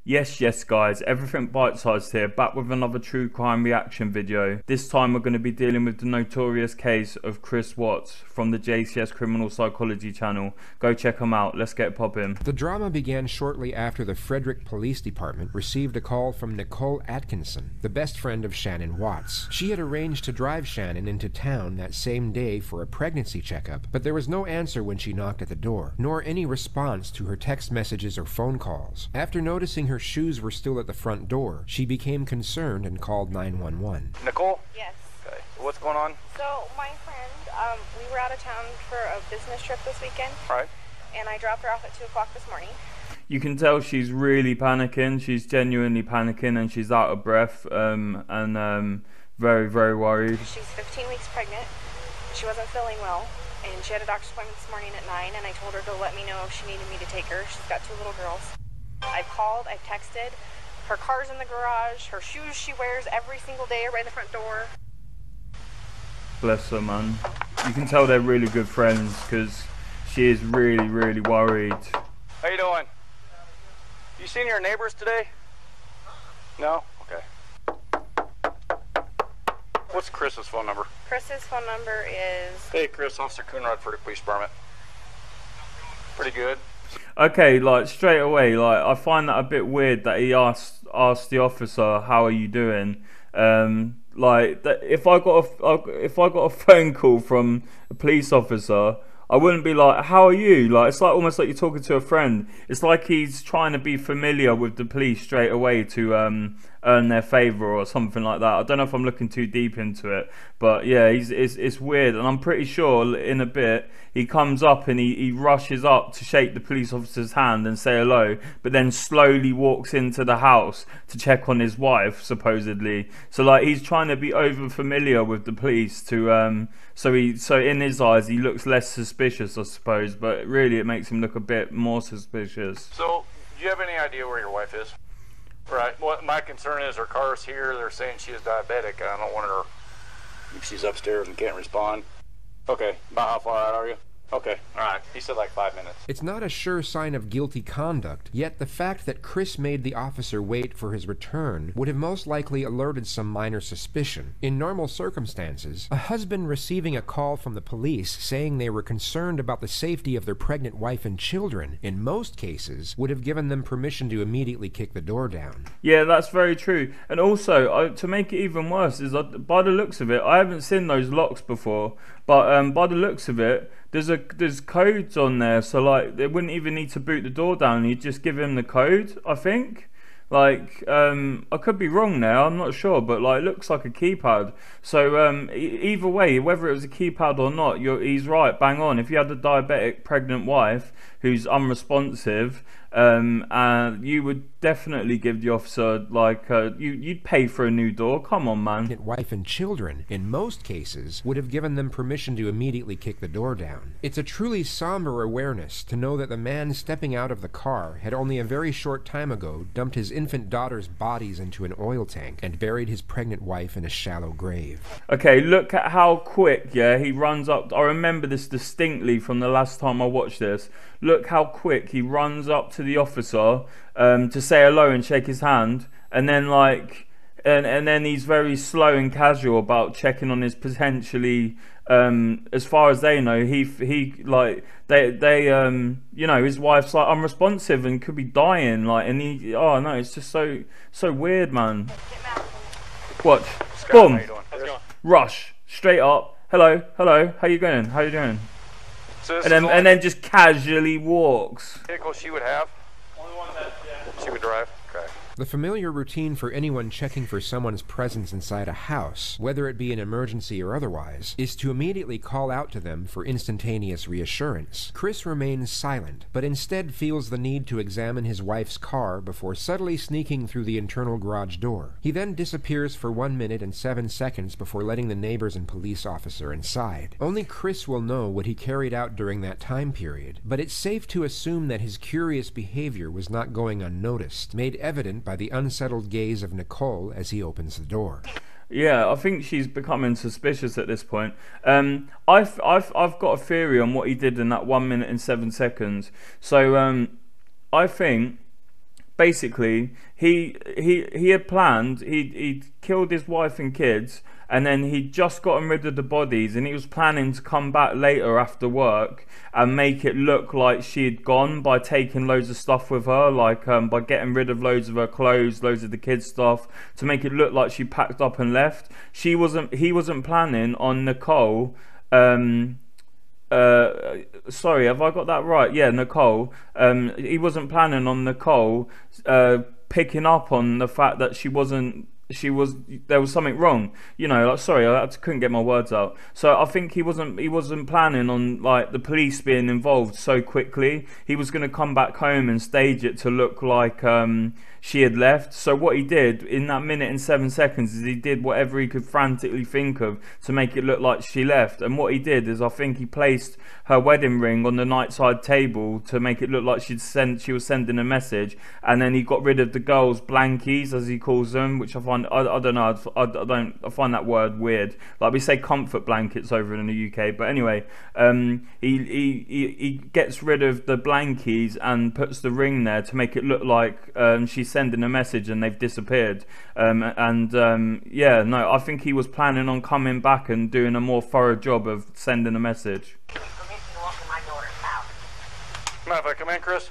Yes guys, everything bite-sized here, back with another true crime reaction video. This time we're going to be dealing with the notorious case of Chris Watts from the JCS Criminal Psychology channel. Go check them out, let's get popping. The drama began shortly after the Frederick Police Department received a call from Nicole Atkinson, the best friend of Shannon Watts. She had arranged to drive Shannon into town that same day for a pregnancy checkup, but there was no answer when she knocked at the door, nor any response to her text messages or phone calls. After noticing her shoes were still at the front door, she became concerned and called 911. Nicole? Yes. Okay. What's going on? So my friend, we were out of town for a business trip this weekend. All right. And I dropped her off at 2 o'clock this morning. You can tell she's really panicking. She's genuinely panicking and she's out of breath and very, very worried. She's 15 weeks pregnant. She wasn't feeling well. And she had a doctor's appointment this morning at 9, and I told her to let me know if she needed me to take her. She's got 2 little girls. I've called, I've texted. Her car's in the garage. Her shoes she wears every single day are right in the front door. Bless her, man. You can tell they're really good friends because she is really, really worried. How you doing? You seen your neighbors today? No? Okay. What's Chris's phone number? Chris's phone number is... Hey Chris, Officer Coonrod for the police department. Pretty good. Okay, like straight away, like I find that a bit weird that he asked the officer, "How are you doing?" Like that, if I got a phone call from a police officer, I wouldn't be like, "How are you?" Like it's like almost like you're talking to a friend. It's like he's trying to be familiar with the police straight away to earn their favor or something like that. I don't know if I'm looking too deep into it, but yeah, it's weird, and I'm pretty sure in a bit he comes up and he rushes up to shake the police officer's hand and say hello, but then slowly walks into the house to check on his wife, supposedly. So like he's trying to be over familiar with the police to so in his eyes he looks less suspicious, I suppose, but really it makes him look a bit more suspicious. So, do you have any idea where your wife is? Right. What my concern is her car's here. They're saying she is diabetic. I don't want her if she's upstairs and can't respond. Okay. About how far out are you? Okay. All right. He said like 5 minutes. It's not a sure sign of guilty conduct, yet the fact that Chris made the officer wait for his return would have most likely alerted some minor suspicion. In normal circumstances, a husband receiving a call from the police saying they were concerned about the safety of their pregnant wife and children, in most cases, would have given them permission to immediately kick the door down. Yeah, that's very true. And also, to make it even worse, is that by the looks of it, I haven't seen those locks before, but by the looks of it, there's codes on there, so like they wouldn't even need to boot the door down. You'd just give him the code, I think. Like I could be wrong now, I'm not sure, but like it looks like a keypad. So either way, whether it was a keypad or not, he's right, bang on. If you had a diabetic pregnant wife who's unresponsive, you would definitely give the officer like you'd pay for a new door. Come on, man. Wife and children, in most cases, would have given them permission to immediately kick the door down. It's a truly somber awareness to know that the man stepping out of the car had only a very short time ago dumped his infant daughter's bodies into an oil tank and buried his pregnant wife in a shallow grave. Okay, look at how quick, yeah, he runs up. I remember this distinctly from the last time I watched this. Look how quick he runs up to the officer to say hello and shake his hand, and then like and then he's very slow and casual about checking on his potentially as far as they know, he like they you know, his wife's like unresponsive and could be dying, like, and he, oh no, it's just so weird, man. Watch. Scott, Boom. how you doing? How's it going? Rush straight up. Hello, how you going? How you doing? So this And then just casually walks. vehicle she would have? Only one that she would drive. Okay. The familiar routine for anyone checking for someone's presence inside a house, whether it be an emergency or otherwise, is to immediately call out to them for instantaneous reassurance. Chris remains silent, but instead feels the need to examine his wife's car before subtly sneaking through the internal garage door. He then disappears for 1 minute and 7 seconds before letting the neighbors and police officer inside. Only Chris will know what he carried out during that time period, but it's safe to assume that his curious behavior was not going unnoticed, made evident by the unsettled gaze of Nicole as he opens the door. Yeah, I think she's becoming suspicious at this point. I've got a theory on what he did in that 1 minute and 7 seconds. So I think basically he had planned, he'd killed his wife and kids, and then he'd just gotten rid of the bodies, and he was planning to come back later after work and make it look like she had gone by taking loads of stuff with her, like by getting rid of loads of her clothes, loads of the kids' stuff, to make it look like she packed up and left. He wasn't planning on Nicole. Sorry, have I got that right? Yeah, Nicole. He wasn't planning on Nicole picking up on the fact that there was something wrong, like, sorry, couldn't get my words out. So I think he wasn't planning on, like, the police being involved so quickly. He was going to come back home and stage it to look like she had left. So what he did in that minute and 7 seconds is he did whatever he could frantically think of to make it look like she left. And what he did is, I think he placed her wedding ring on the nightside table to make it look like she was sending a message, and then he got rid of the girls' blankies, as he calls them, which I find, I don't know, I find that word weird. Like, we say comfort blankets over in the UK, but anyway, he gets rid of the blankies and puts the ring there to make it look like she's sending a message, and they've disappeared. I think he was planning on coming back and doing a more thorough job of sending a message. Mind if I come in, Chris?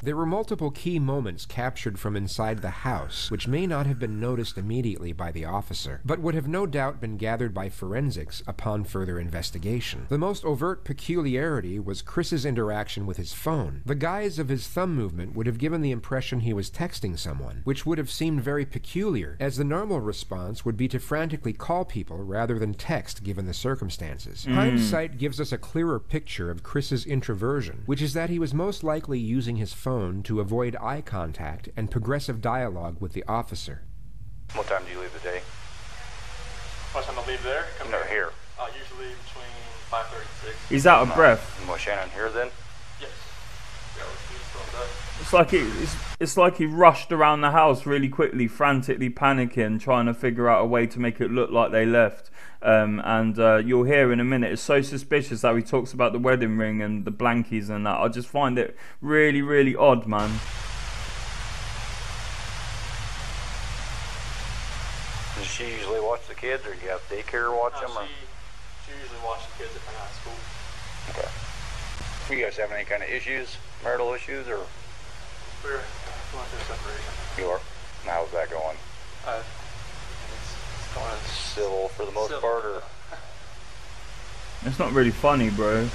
There were multiple key moments captured from inside the house, which may not have been noticed immediately by the officer, but would have no doubt been gathered by forensics upon further investigation. The most overt peculiarity was Chris's interaction with his phone. The guise of his thumb movement would have given the impression he was texting someone, which would have seemed very peculiar, as the normal response would be to frantically call people rather than text given the circumstances. Hindsight gives us a clearer picture of Chris's introversion, which is that he was most likely using his phone to avoid eye contact and progressive dialogue with the officer. What time do you leave the day? What time I leave there? Here. Usually between 5:30 and 6. He's out of breath. You want Shannon here then? Yes. Yeah, let's do this. It's like he rushed around the house really quickly, frantically panicking, trying to figure out a way to make it look like they left. You'll hear in a minute, it's so suspicious how he talks about the wedding ring and the blankies and that. I just find it really, really odd, man. Does she usually watch the kids, or do you have daycare watch them? She usually watches the kids if they're not at school. Okay. You guys have any kind of issues, marital issues, or? We're going through a separation. You are? How's that going? It's going civil for the most part, or? It's not really funny, bro.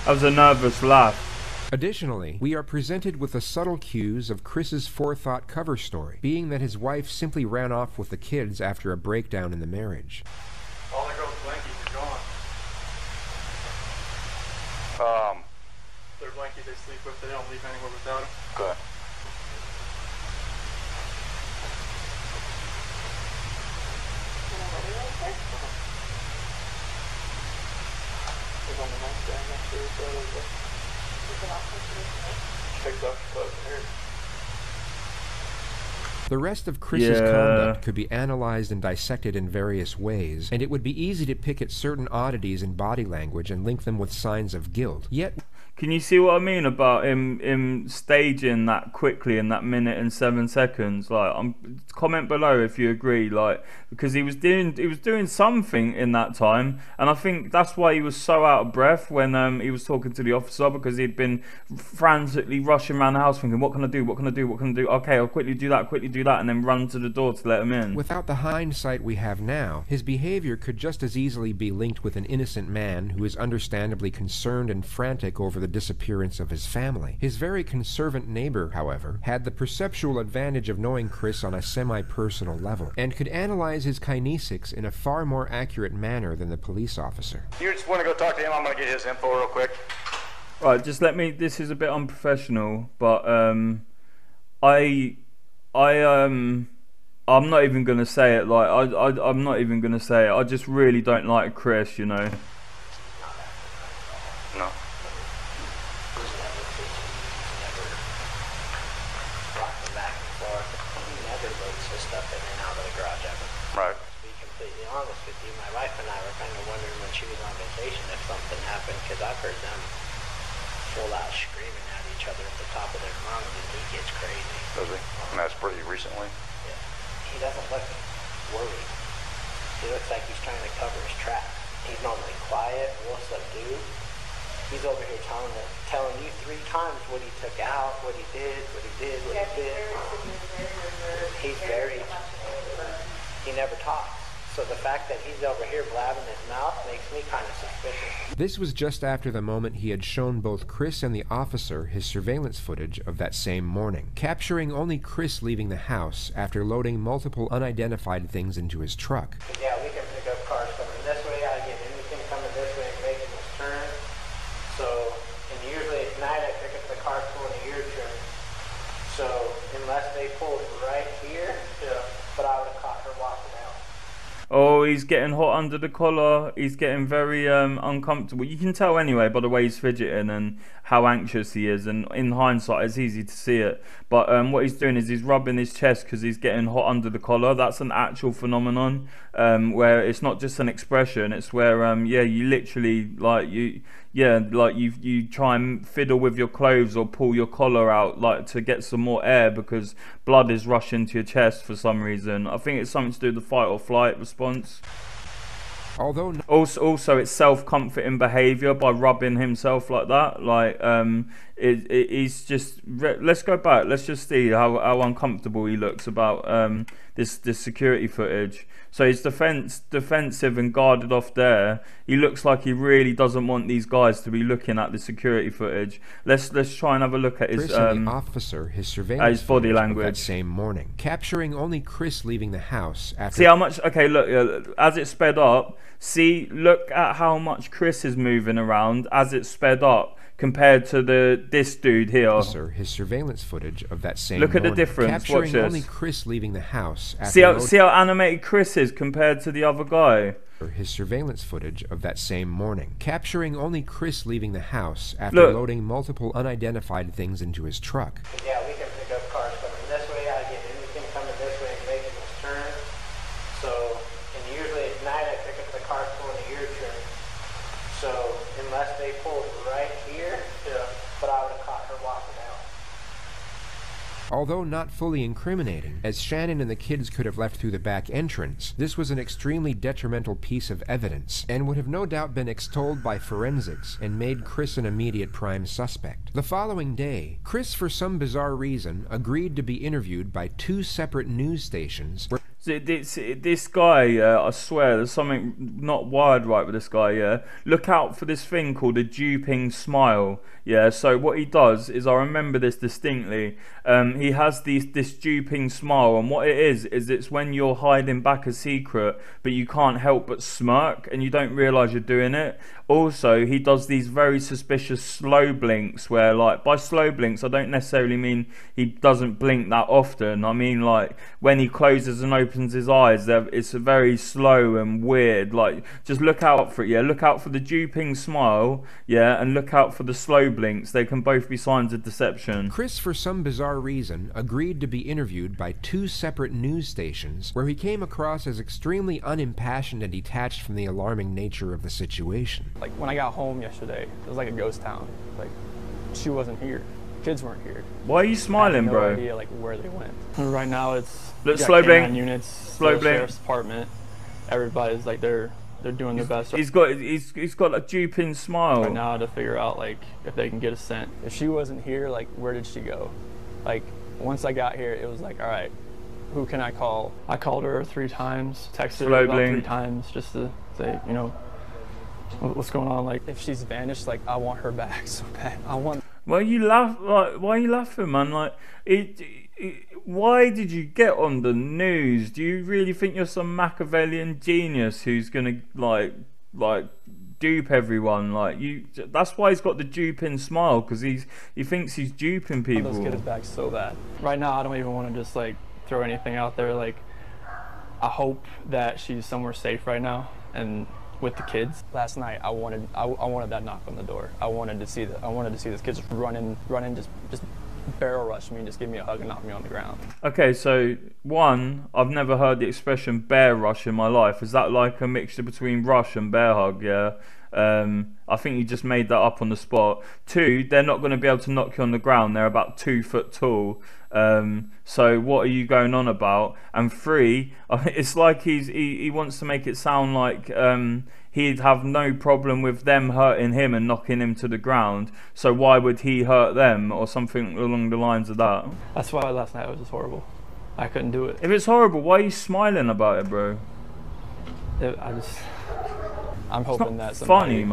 That was a nervous laugh. Additionally, we are presented with the subtle cues of Chris's forethought cover story, being that his wife simply ran off with the kids after a breakdown in the marriage. All the girls' blankies are gone. Their blankies they sleep with, they don't leave anywhere without them. Good. On the next day, I'm not sure if that is picked up clothes here. The rest of Chris's conduct could be analyzed and dissected in various ways, and it would be easy to pick at certain oddities in body language and link them with signs of guilt. Yet, can you see what I mean about him staging that quickly in that minute and 7 seconds? Like, comment below if you agree. Like, because he was doing something in that time, and I think that's why he was so out of breath when he was talking to the officer, because he'd been frantically rushing around the house thinking, what can I do? What can I do? What can I do? Okay, I'll quickly do that, and then run to the door to let him in. Without the hindsight we have now, his behavior could just as easily be linked with an innocent man who is understandably concerned and frantic over the disappearance of his family. His very conservant neighbor, however, had the perceptual advantage of knowing Chris on a semi-personal level, and could analyze his kinesics in a far more accurate manner than the police officer. You just want to go talk to him? I'm going to get his info real quick. Right, just let me, this is a bit unprofessional, but I'm not even gonna say it. Like, I'm not even gonna say it. I just really don't like Chris, you know. No. Right. To be completely honest with you, my wife and I were kind of wondering when she was on vacation if something happened, because I've heard them full out screaming at each other at the top of their lungs, and he gets crazy. Does he? And that's pretty recently. Yeah. He doesn't look worried. He looks like he's trying to cover his tracks. He's normally quiet, real subdued. He's over here telling you 3 times what he took out, what he did, what he did, what he did. He's very, he never talks. So the fact that he's over here blabbing his mouth makes me kind of suspicious. This was just after the moment he had shown both Chris and the officer his surveillance footage of that same morning, capturing only Chris leaving the house after loading multiple unidentified things into his truck. Yeah, we can pick up cars coming this way. I get anything coming this way and making this turn. So, and usually at night I pick up the cars pulling a U-turn. So, unless they pulled right here, yeah, but I would have caught her walking out. Oh, he's getting hot under the collar. He's getting very uncomfortable. You can tell anyway by the way he's fidgeting and how anxious he is. And in hindsight, it's easy to see it. But what he's doing is he's rubbing his chest because he's getting hot under the collar. That's an actual phenomenon where it's not just an expression. It's where yeah, you literally you try and fiddle with your clothes or pull your collar out like to get some more air because blood is rushing to your chest for some reason. I think it's something to do with the fight or flight response. Although also it's self-comforting behavior by rubbing himself like that. Like he's just let's go back. Let's just see how uncomfortable he looks about this security footage. So he's defensive and guarded off there. He looks like he really doesn't want these guys to be looking at the security footage. Let's try and have a look at his Chris and the officer his surveillance his body language that same morning, capturing only Chris leaving the house after. See how much? Okay, look as it sped up. See, look at how much Chris is moving around as it sped up compared to this dude here. Officer, his surveillance footage of that same Look at morning, the difference. capturing Watch this. only Chris leaving the house after See how animated Chris is compared to the other guy. His surveillance footage of that same morning, capturing only Chris leaving the house after Look. loading multiple unidentified things into his truck. Yeah, we can pick up cars coming this way. I get anything coming this way and making this turn. So, and usually at night I pick up the cars pulling a U-turn. So, unless they pulled right here, yeah, but I would have caught her walking out. Although not fully incriminating, as Shannon and the kids could have left through the back entrance, this was an extremely detrimental piece of evidence, and would have no doubt been extolled by forensics and made Chris an immediate prime suspect. The following day, Chris, for some bizarre reason, agreed to be interviewed by 2 separate news stations where This guy, I swear, there's something not wired right with this guy. Yeah, look out for this thing called a duping smile. Yeah, so what he does is, I remember this distinctly. He has this duping smile, and what it is it's when you're hiding back a secret, but you can't help but smirk, and you don't realise you're doing it. Also, he does these very suspicious slow blinks, where, like, by slow blinks, I don't necessarily mean he doesn't blink that often. I mean, like, when he closes and opens his eyes, it's a very slow and weird. Like, just look out for it. Yeah, look out for the duping smile. Yeah, and look out for the slow blinks. They can both be signs of deception. Chris, for some bizarre reason, agreed to be interviewed by 2 separate news stations where he came across as extremely unimpassioned and detached from the alarming nature of the situation. Like when I got home yesterday, it was like a ghost town. Like she wasn't here. Kids weren't here. Why are you smiling, I have no bro? idea like where they went. And right now it's Look, you got slow blink. canine units, Slow the blink. sheriff's department. Everybody's like they're doing their best He's got a duping smile. right now to figure out like if they can get a scent. If she wasn't here, like where did she go? Like once I got here, it was like, all right, who can I call? I called her 3 times, texted her about 3 times just to say, you know, what's going on? Like if she's vanished, like I want her back so bad. I want. Why you laugh? Like, why are you laughing, man? Like, why did you get on the news? Do you really think you're some Machiavellian genius who's gonna like dupe everyone? Like you, that's why he's got the duping smile, because he thinks he's duping people. Those kids back so bad. Right now, I don't even want to just like throw anything out there. Like I hope that she's somewhere safe right now and with the kids. Last night, I wanted that knock on the door. I wanted to see this kid just running, just barrel rush me and just give me a hug and knock me on the ground. Okay, so one, I've never heard the expression bear rush in my life. Is that like a mixture between rush and bear hug? Yeah. I think you just made that up on the spot. 2, they're not going to be able to knock you on the ground. They're about 2 foot tall. So what are you going on about? And 3, it's like he wants to make it sound like he'd have no problem with them hurting him and knocking him to the ground. So why would he hurt them, or something along the lines of that? That's why last night was just horrible. I couldn't do it. If it's horrible, why are you smiling about it, bro? I'm hoping that somebody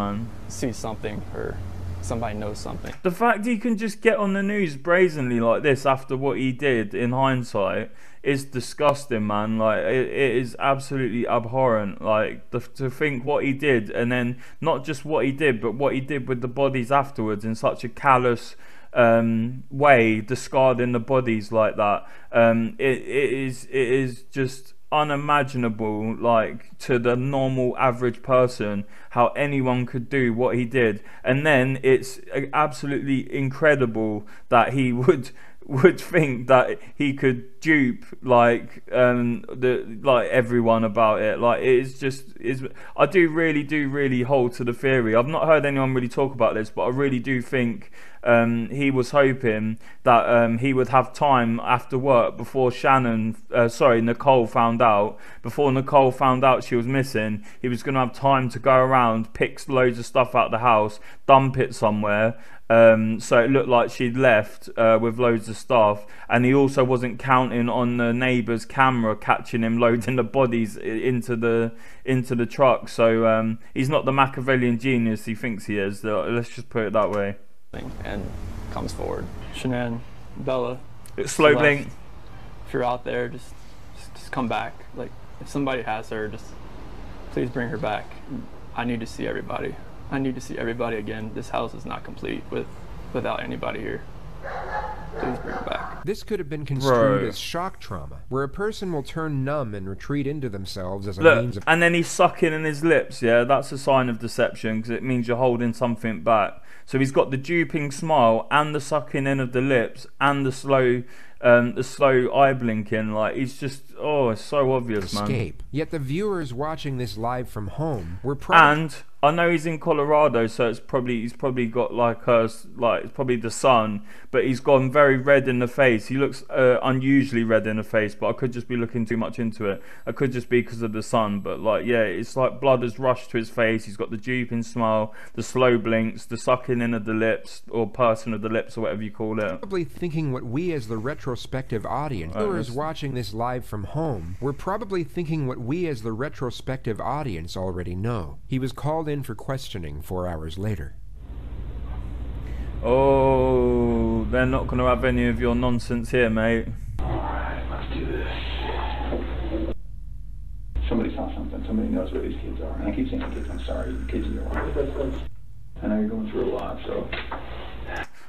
sees something or somebody knows something. The fact he can just get on the news brazenly like this after what he did in hindsight is disgusting, man. Like, it is absolutely abhorrent. Like, to think what he did, and then not just what he did, but what he did with the bodies afterwards in such a callous way, discarding the bodies like that. It is just unimaginable, like, to the normal average person, how anyone could do what he did. And then it's absolutely incredible that he would think that he could dupe like everyone about it. Like, I do really hold to the theory. I've not heard anyone really talk about this, but I really do think he was hoping that he would have time after work before Nicole found out. Before Nicole found out she was missing, he was going to have time to go around, pick loads of stuff out the house, dump it somewhere, so it looked like she'd left with loads of stuff. And he also wasn't counting on the neighbour's camera catching him loading the bodies into the truck. So he's not the Machiavellian genius he thinks he is. Let's just put it that way. And comes forward. Shanann, Bella, slow blink. If you're out there, just come back. Like, if somebody has her, just please bring her back. I need to see everybody. I need to see everybody again. This house is not complete without anybody here. Please bring her back. This could have been construed as shock trauma, where a person will turn numb and retreat into themselves as a means of... And then he's sucking in his lips, yeah? That's a sign of deception, because it means you're holding something back. So he's got the duping smile and the sucking in of the lips and the slow eye blinking. Like, he's just, it's so obvious, man. Escape. Yet the viewers watching this live from home were and I know he's in Colorado, so he's probably got it's probably the sun, but he's gone very red in the face. He looks unusually red in the face, but I could just be looking too much into it. I could just be because of the sun, but it's like blood has rushed to his face. He's got the duping smile, the slow blinks, the sucking in of the lips, or pursing of the lips, or whatever you call it. Probably thinking what we as the retrospective audience, viewers watching this live from home, were probably thinking what we as the retrospective audience already know. He was called in for questioning 4 hours later. Oh, they're not going to have any of your nonsense here, mate. Alright, let's do this. Somebody saw something. Somebody knows where these kids are. And I keep saying kids, I'm sorry. The kids in your life. I know you're going through a lot, so...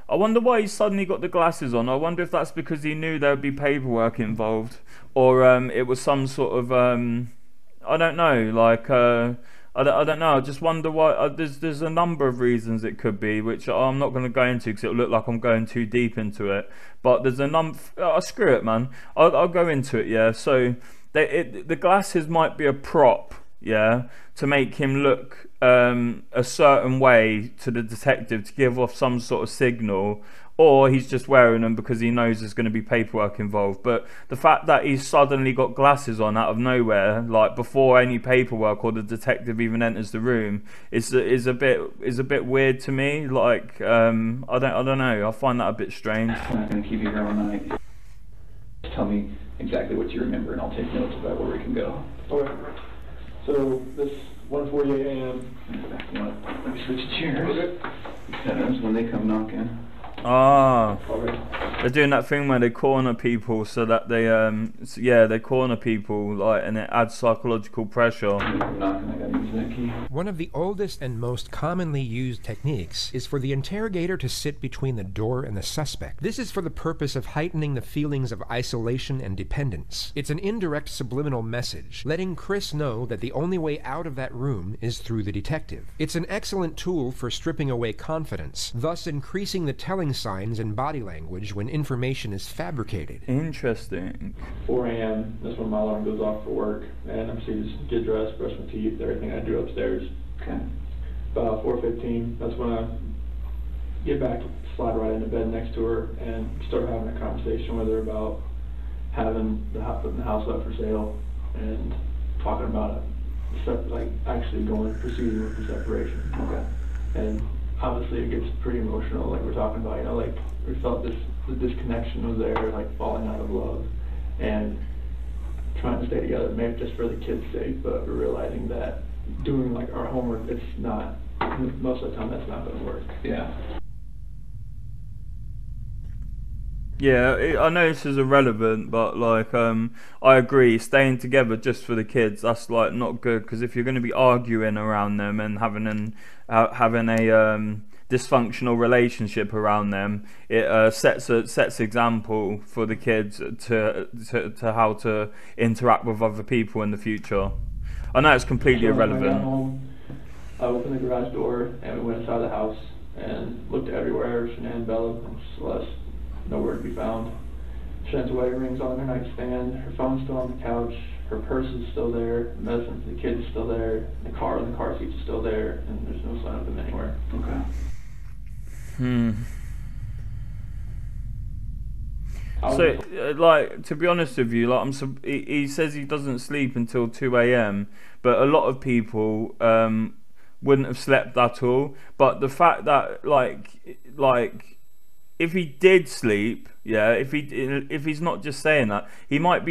I wonder why he suddenly got the glasses on. I wonder if that's because he knew there would be paperwork involved. Or it was some sort of... I don't know, like... I don't know. I just wonder why. There's a number of reasons it could be, which I'm not going to go into because it'll look like I'm going too deep into it. But there's a number. Screw it, man. I'll go into it. Yeah. So the glasses might be a prop. Yeah, to make him look a certain way to the detective to give off some sort of signal. Or he's just wearing them because he knows there's going to be paperwork involved. But the fact that he's suddenly got glasses on out of nowhere, like before any paperwork or the detective even enters the room, is a bit weird to me. Like I don't know. I find that a bit strange. I'm not going to keep you here all night. Just tell me exactly what you remember, and I'll take notes about where we can go. Okay. So this 1:48 a.m. Let me switch chairs. Okay. When they come knocking. They're doing that thing where they corner people so that they corner people, like, and it adds psychological pressure. One of the oldest and most commonly used techniques is for the interrogator to sit between the door and the suspect. This is for the purpose of heightening the feelings of isolation and dependence. It's an indirect subliminal message, letting Chris know that the only way out of that room is through the detective. It's an excellent tool for stripping away confidence, thus increasing the telling signs and body language when information is fabricated. Interesting. 4 a.m. That's when my alarm goes off for work, and I'm just get dressed, brush my teeth, everything I do upstairs. Okay. about 4:15. That's when I get back, slide right into bed next to her, and start having a conversation with her about putting the house up for sale and talking about it, like actually proceeding with the separation. Okay. And obviously it gets pretty emotional, like we're talking about, like we felt the disconnection was there, like falling out of love, and trying to stay together, maybe just for the kids' sake, but we're realizing that doing like our homework, it's not, most of the time that's not going to work. Yeah. Yeah, I know this is irrelevant, but like, I agree. Staying together just for the kids, that's like not good. Because if you're going to be arguing around them and having a dysfunctional relationship around them, it sets example for the kids to how to interact with other people in the future. I know it's completely irrelevant. When I got home, I opened the garage door and we went inside the house and looked everywhere. Shanann, Bella, and Celeste. Nowhere to be found. Shannon's wedding ring's on her nightstand, her phone's still on the couch, her purse is still there, the medicine for the kids is still there, the car seats is still there, and there's no sign of them anywhere. Okay. So, like, to be honest with you, like, he says he doesn't sleep until 2 a.m., but a lot of people wouldn't have slept at all. But the fact that, like, if he did sleep, yeah, if he's not just saying that, he might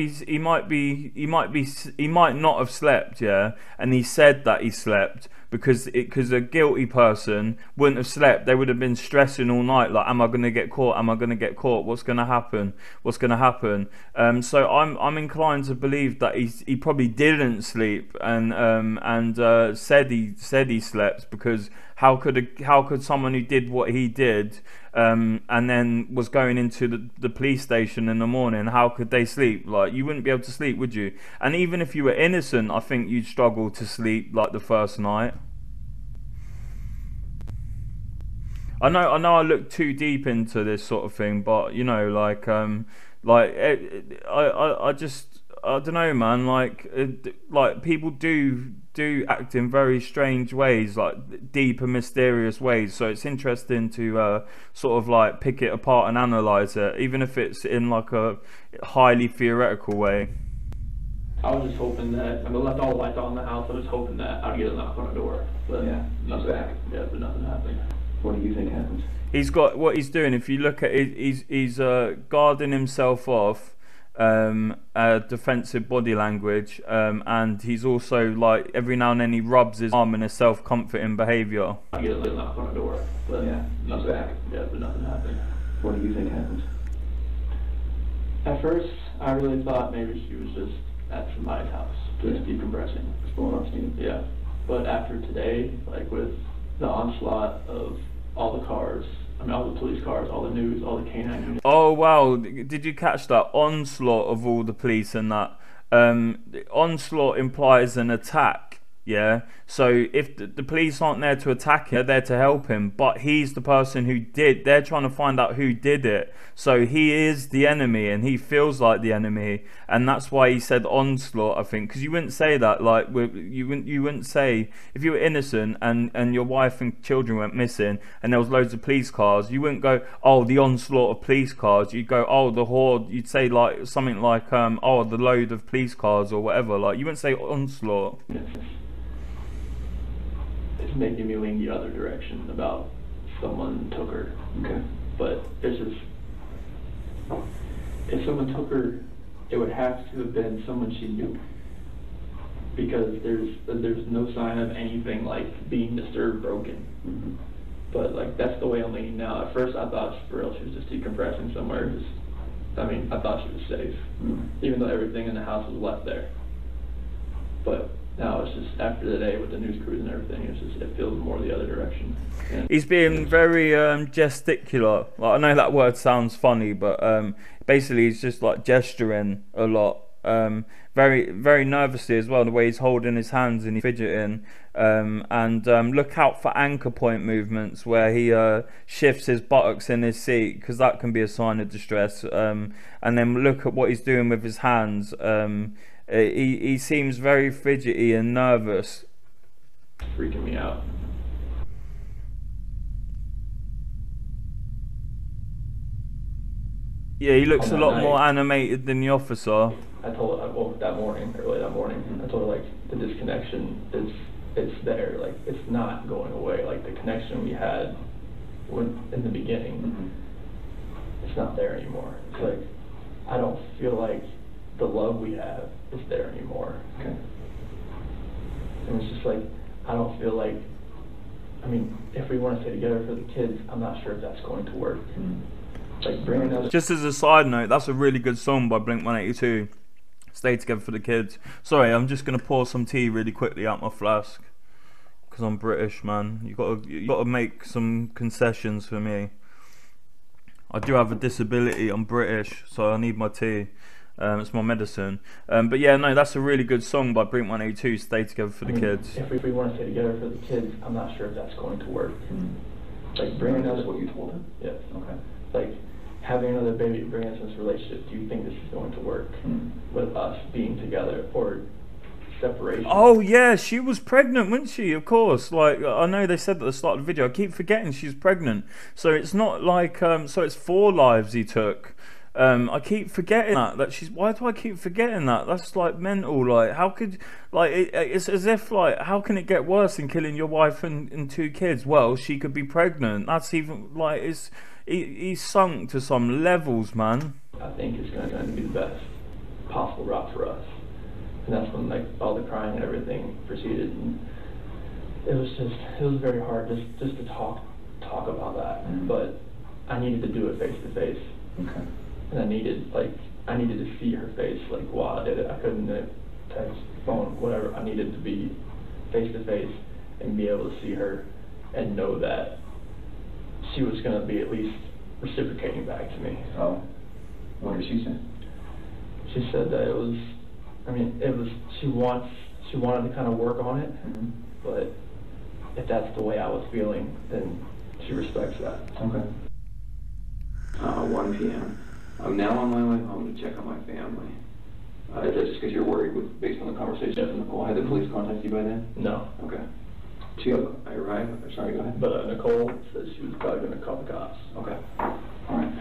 not have slept, yeah, and he said that he slept because a guilty person wouldn't have slept. They would have been stressing all night, like, am I going to get caught? Am I going to get caught? What's going to happen? What's going to happen? So I'm inclined to believe that he probably didn't sleep and said he slept, because how could someone who did what he did and then was going into the police station in the morning, how could they sleep? Like, you wouldn't be able to sleep, would you? And even if you were innocent, I think you'd struggle to sleep like the first night. I know I look too deep into this sort of thing, but I don't know, man. Like people do act in very strange ways, like deep and mysterious ways. So it's interesting to sort of like pick it apart and analyze it, even if it's in like a highly theoretical way. I was just hoping that, I left all the lights on in the house. I was hoping that I'd get a knock on the door, but Yeah, nothing. exactly. Yeah, but nothing happened. What do you think happens? He's got what he's doing. If you look at it, he's guarding himself off. Defensive body language, and he's also, like, every now and then he rubs his arm in a self-comforting behaviour. I get a knock on the door, but Yeah, nothing. exactly. Yeah, but nothing happened. What do you think happens? At first, I really thought maybe she was just at somebody's house, just decompressing. What's going on, Steve? Yeah, but after today, like with the onslaught of all the cars, all the police cars, all the news, all the canine units. Oh wow, did you catch that? Onslaught of all the police and that. Onslaught implies an attack, yeah? So if the police aren't there to attack him, they're there to help him, but he's the person who they're trying to find out who did it. So he is the enemy and he feels like the enemy, and that's why he said onslaught, I think, because you wouldn't say that, like, you wouldn't say, if you were innocent and your wife and children went missing and there was loads of police cars, you wouldn't go, oh, the onslaught of police cars. You'd go, oh, the horde. You'd say like something like, oh, the load of police cars or whatever. Like, you wouldn't say onslaught. It's making me lean the other direction about someone took her. Okay. But there's this, if someone took her, it would have to have been someone she knew, because there's no sign of anything like being disturbed, broken. Mm-hmm. But like, that's the way I'm leaning now. At first I thought for real she was just decompressing somewhere. I thought she was safe, even though everything in the house was left there. But now it's just, after the day with the news crews and everything, it feels more the other direction. And He's being very gesticular. Like, I know that word sounds funny, but basically he's just like gesturing a lot. Very, very nervously as well, the way he's holding his hands and he's fidgeting. And look out for anchor point movements where he shifts his buttocks in his seat, because that can be a sign of distress. And then look at what he's doing with his hands. He seems very fidgety and nervous. freaking me out. Yeah, he looks a on lot that more night. animated than the officer. I told her, well, that morning, early that morning, I told her, like, the disconnection it's there, like, it's not going away. Like, the connection we had in the beginning, it's not there anymore. It's like, I don't feel like the love we have is there anymore. Okay. And it's just like, I don't feel like, I mean, if we want to stay together for the kids, I'm not sure if that's going to work. Like, bring another... Just as a side note, that's a really good song by Blink-182. Stay together for the kids. Sorry, I'm just gonna pour some tea really quickly out my flask because I'm British, man. You gotta make some concessions for me. I do have a disability. I'm British, so I need my tea. It's my medicine. But yeah, no, that's a really good song by Blink-182. Stay together for the kids. If we want to stay together for the kids, I'm not sure if that's going to work. Like, bring another... That's what you told him? Yes. Okay. Like, having another baby bring us into this relationship, do you think this is going to work with us being together, or separation? Oh yeah, she was pregnant, wasn't she? Of course. Like, I know they said at the start of the video. I keep forgetting she's pregnant. So it's not like so it's 4 lives he took. I keep forgetting that she's. Why do I keep forgetting that? That's like mental. Like, how could, like, it's as if, like, how can it get worse than killing your wife and 2 kids? Well, she could be pregnant. That's even, like, it's. He's sunk to some levels, man. I think it's going to be the best possible route for us. And that's when, like, all the crying and everything proceeded. And it was very hard just to talk about that. But I needed to do it face to face. Okay. And I needed to see her face, like, while I did it. I couldn't text, phone, whatever. I needed to be face to face and be able to see her and know that she was going to be at least reciprocating back to me. Oh, what did she say? She said that it was, I mean, she wanted to kind of work on it, but if that's the way I was feeling, then she respects that. Okay. 1 p.m. I'm now on my way home to check on my family. Is that just because you're worried based on the conversation with Nicole? Had the police contact you by then? No. Okay. 2, I arrived. Sorry, go ahead. But Nicole said she was probably going to call the cops. Okay. All right.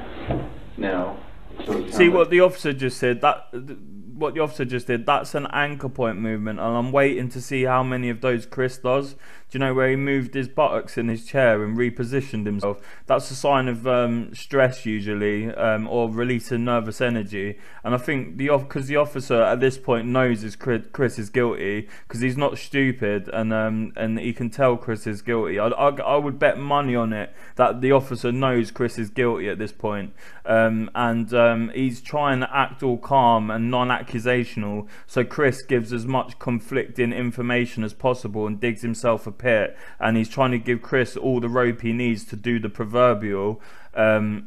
Now, so See what the officer just said. What the officer just did. That's an anchor point movement, and I'm waiting to see how many of those Chris does. Do you know where he moved his buttocks in his chair and repositioned himself? That's a sign of stress usually, or releasing nervous energy. And I think because the officer at this point knows Chris is guilty, because he's not stupid, and he can tell Chris is guilty. I would bet money on it that the officer knows Chris is guilty at this point, and he's trying to act all calm and non-accusational, so Chris gives as much conflicting information as possible and digs himself a pit, and he's trying to give Chris all the rope he needs to do the proverbial. I'm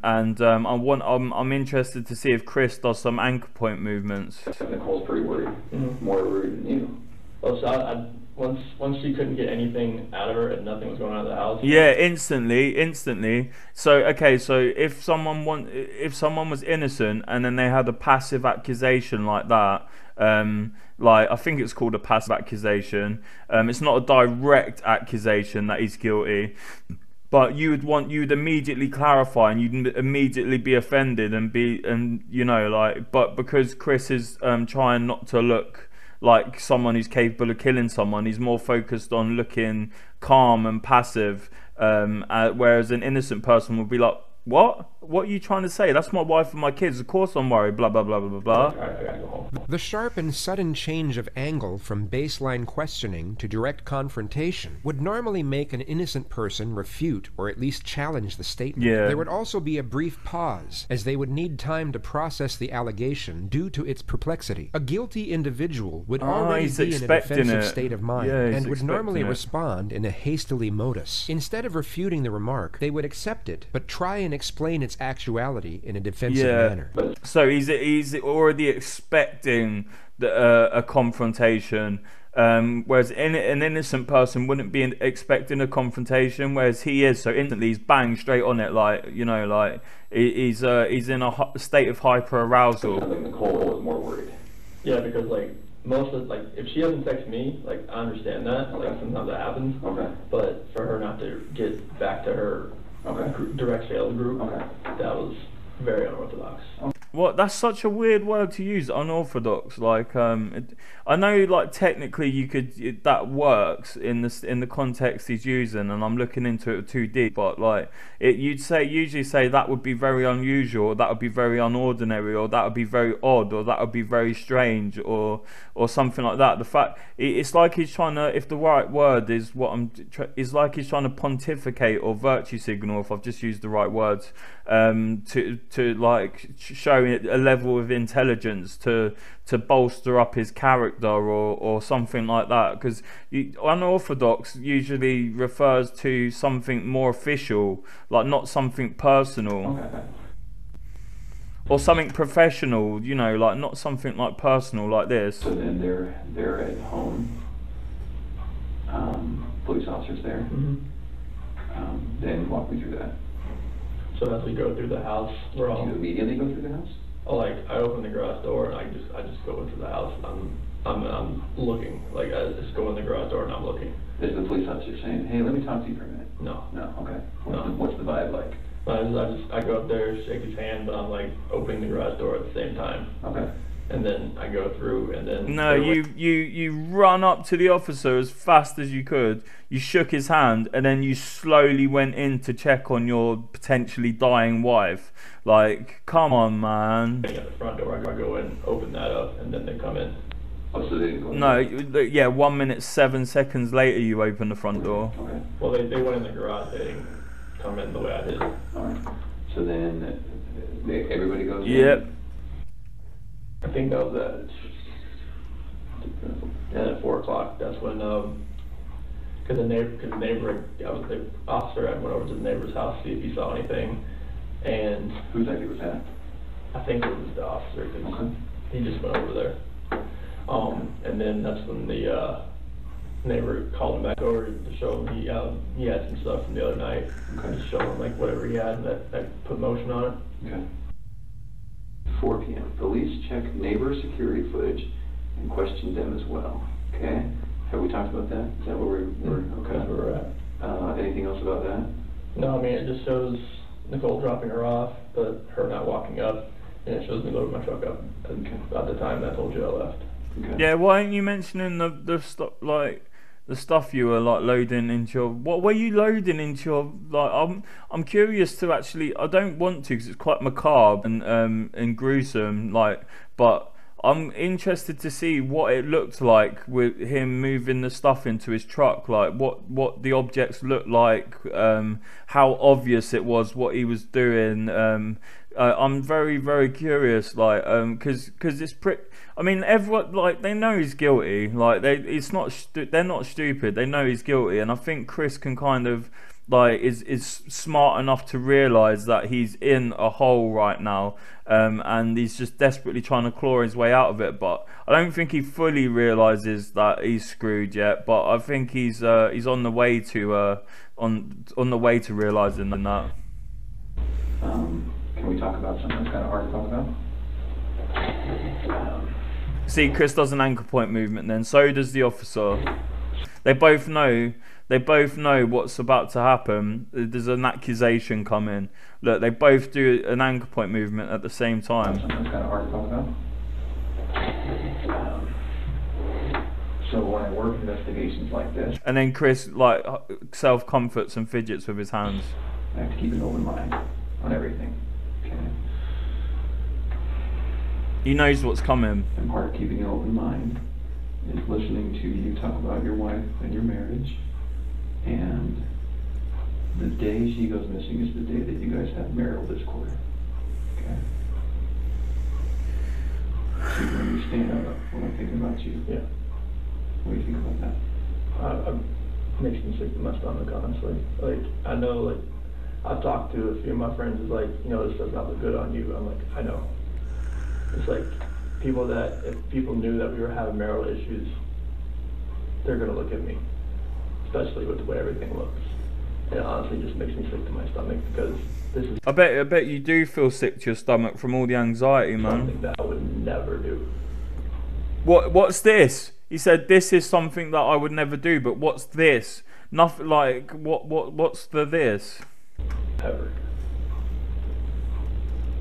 interested to see if Chris does some anchor point movements. Nicole's pretty worried. More worried than you. Well, so once she couldn't get anything out of her and nothing was going on in the house. Yeah, instantly. So okay, so if someone was innocent and then they had a passive accusation like that, like I think it's called a passive accusation. It's not a direct accusation that he's guilty, but you'd immediately clarify and you'd immediately be offended and you know, like, but because Chris is trying not to look like someone who's capable of killing someone, he's more focused on looking calm and passive, whereas an innocent person would be like, what are you trying to say? That's my wife and my kids, of course I'm worried, blah blah blah blah blah. I gotta go home. The sharp and sudden change of angle from baseline questioning to direct confrontation would normally make an innocent person refute or at least challenge the statement. Yeah. There would also be a brief pause, as they would need time to process the allegation due to its perplexity. A guilty individual would already he's be in a expecting defensive it. state of mind, Yeah, he's and would normally expecting it. respond in a hastily modus. Instead of refuting the remark, they would accept it, but try and explain its actuality in a defensive manner. So he's already expecting a confrontation, whereas an innocent person wouldn't be expecting a confrontation, whereas he is. So instantly he's bang straight on it, like, you know, like he's in a state of hyper arousal. I think Nicole was more worried. Yeah, because like most of, like, if she doesn't text me, like, I understand that. Like, sometimes that happens. Okay. But for her not to get back to her Okay. direct sales group, Okay. that was very unorthodox. What? That's such a weird word to use, unorthodox. Like, I know, like technically you could that works in the context he's using, and I'm looking into it too deep. But like, usually say that would be very unusual, or that would be very unordinary, or that would be very odd, or that would be very strange, or something like that. The fact it's like he's trying to, if the right word is what is like he's trying to pontificate or virtue signal, if I've just used the right words, to like show a level of intelligence to bolster up his character or something like that, because unorthodox usually refers to something more official, like not something personal. Okay. Or something professional, you know, like not something like personal like this. So then they're at home, police officers there. Mm-hmm. Then walk me through that. So as we go through the house, we're all. Do you immediately go through the house? Like I open the garage door and I just go into the house. I'm looking. Like I just go in the garage door and I'm looking. Is the police officer saying, "Hey, let me talk to you for a minute"? No. No. Okay. No. What's the vibe like? I go up there, shake his hand, but I'm like opening the garage door at the same time. Okay. And then I go through, and then no, you run up to the officer as fast as you could. You shook his hand, and then you slowly went in to check on your potentially dying wife. Like, come on, man. At the front door, I go in, open that up, and then they come in. Oh, so they didn't go in? No, yeah, 1 minute 7 seconds later, you open the front door. Okay. Well, they went in the garage. They didn't come in the way I did. All right. So then everybody goes in? Yep. I think that was at 4 o'clock. That's when because the officer had went over to the neighbor's house to see if he saw anything, and Whose idea was that? I think it was the officer because Okay. he just went over there. And then that's when the neighbor called him back over to show him he had some stuff from the other night. Okay. Just show him like whatever he had that put motion on it. Okay. 4 p.m. Police check neighbor security footage and question them as well. Okay. Have we talked about that? Is that where we're okay? That's where we're at. Anything else about that? No, I mean, it just shows Nicole dropping her off, but her not walking up, and it shows me loading my truck up at the time that I told you I left. Okay. Yeah, why aren't you mentioning the stuff, like the stuff you were like loading into your? What were you loading into your? Like, I'm curious to actually. I don't want to because it's quite macabre and gruesome. Like, but I'm interested to see what it looked like with him moving the stuff into his truck. Like, what the objects looked like. How obvious it was what he was doing. I'm very, very curious, like, because it's pretty. I mean, everyone, like, they know he's guilty. Like, they're not stupid. They know he's guilty, and I think Chris can kind of, like, is smart enough to realise that he's in a hole right now, and he's just desperately trying to claw his way out of it. But I don't think he fully realises that he's screwed yet. But I think he's on the way to on the way to realising that. Can we talk about something that's kind of hard to talk about? See, Chris does an anchor point movement then, so does the officer. They both know what's about to happen. There's an accusation coming. Look, they both do an anchor point movement at the same time. Something that's kind of hard to talk about? So when I work investigations like this, And then Chris, like, self-comforts and fidgets with his hands. I have to keep an open mind on everything. Okay. He knows what's coming. And part of keeping an open mind is listening to you talk about your wife and your marriage. And the day she goes missing is the day that you guys have marital discord. Okay? So when you stand up when I'm thinking about you. Yeah. What do you think about that? It makes me sick to my stomach, honestly. Like, I know, like, I've talked to a few of my friends who's like, you know, this does not look good on you. I'm like, I know. It's like, if people knew that we were having marital issues, they're gonna look at me, especially with the way everything looks. And it honestly just makes me sick to my stomach because this is I bet you do feel sick to your stomach from all the anxiety, man. something that I would never do. What's this? He said this is something that I would never do, but what's this? Nothing, like, what's the this? Ever.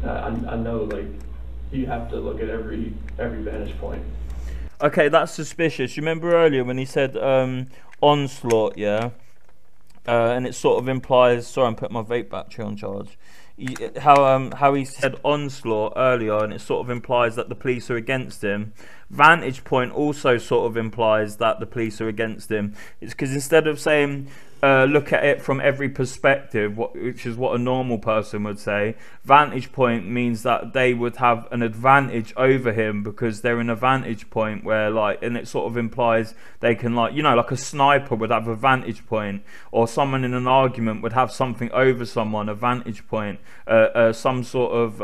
I know, like, you have to look at every vantage point. Okay, that's suspicious. You remember earlier when he said onslaught, yeah? And it sort of implies. Sorry, I'm putting my vape battery on charge. How he said onslaught earlier, and it sort of implies that the police are against him. Vantage point also sort of implies that the police are against him. It's because instead of saying look at it from every perspective, which is what a normal person would say, vantage point means that they would have an advantage over him because they're in a vantage point where, like, and it sort of implies they can, like, you know, like a sniper would have a vantage point, or someone in an argument would have something over someone, a vantage point, some sort of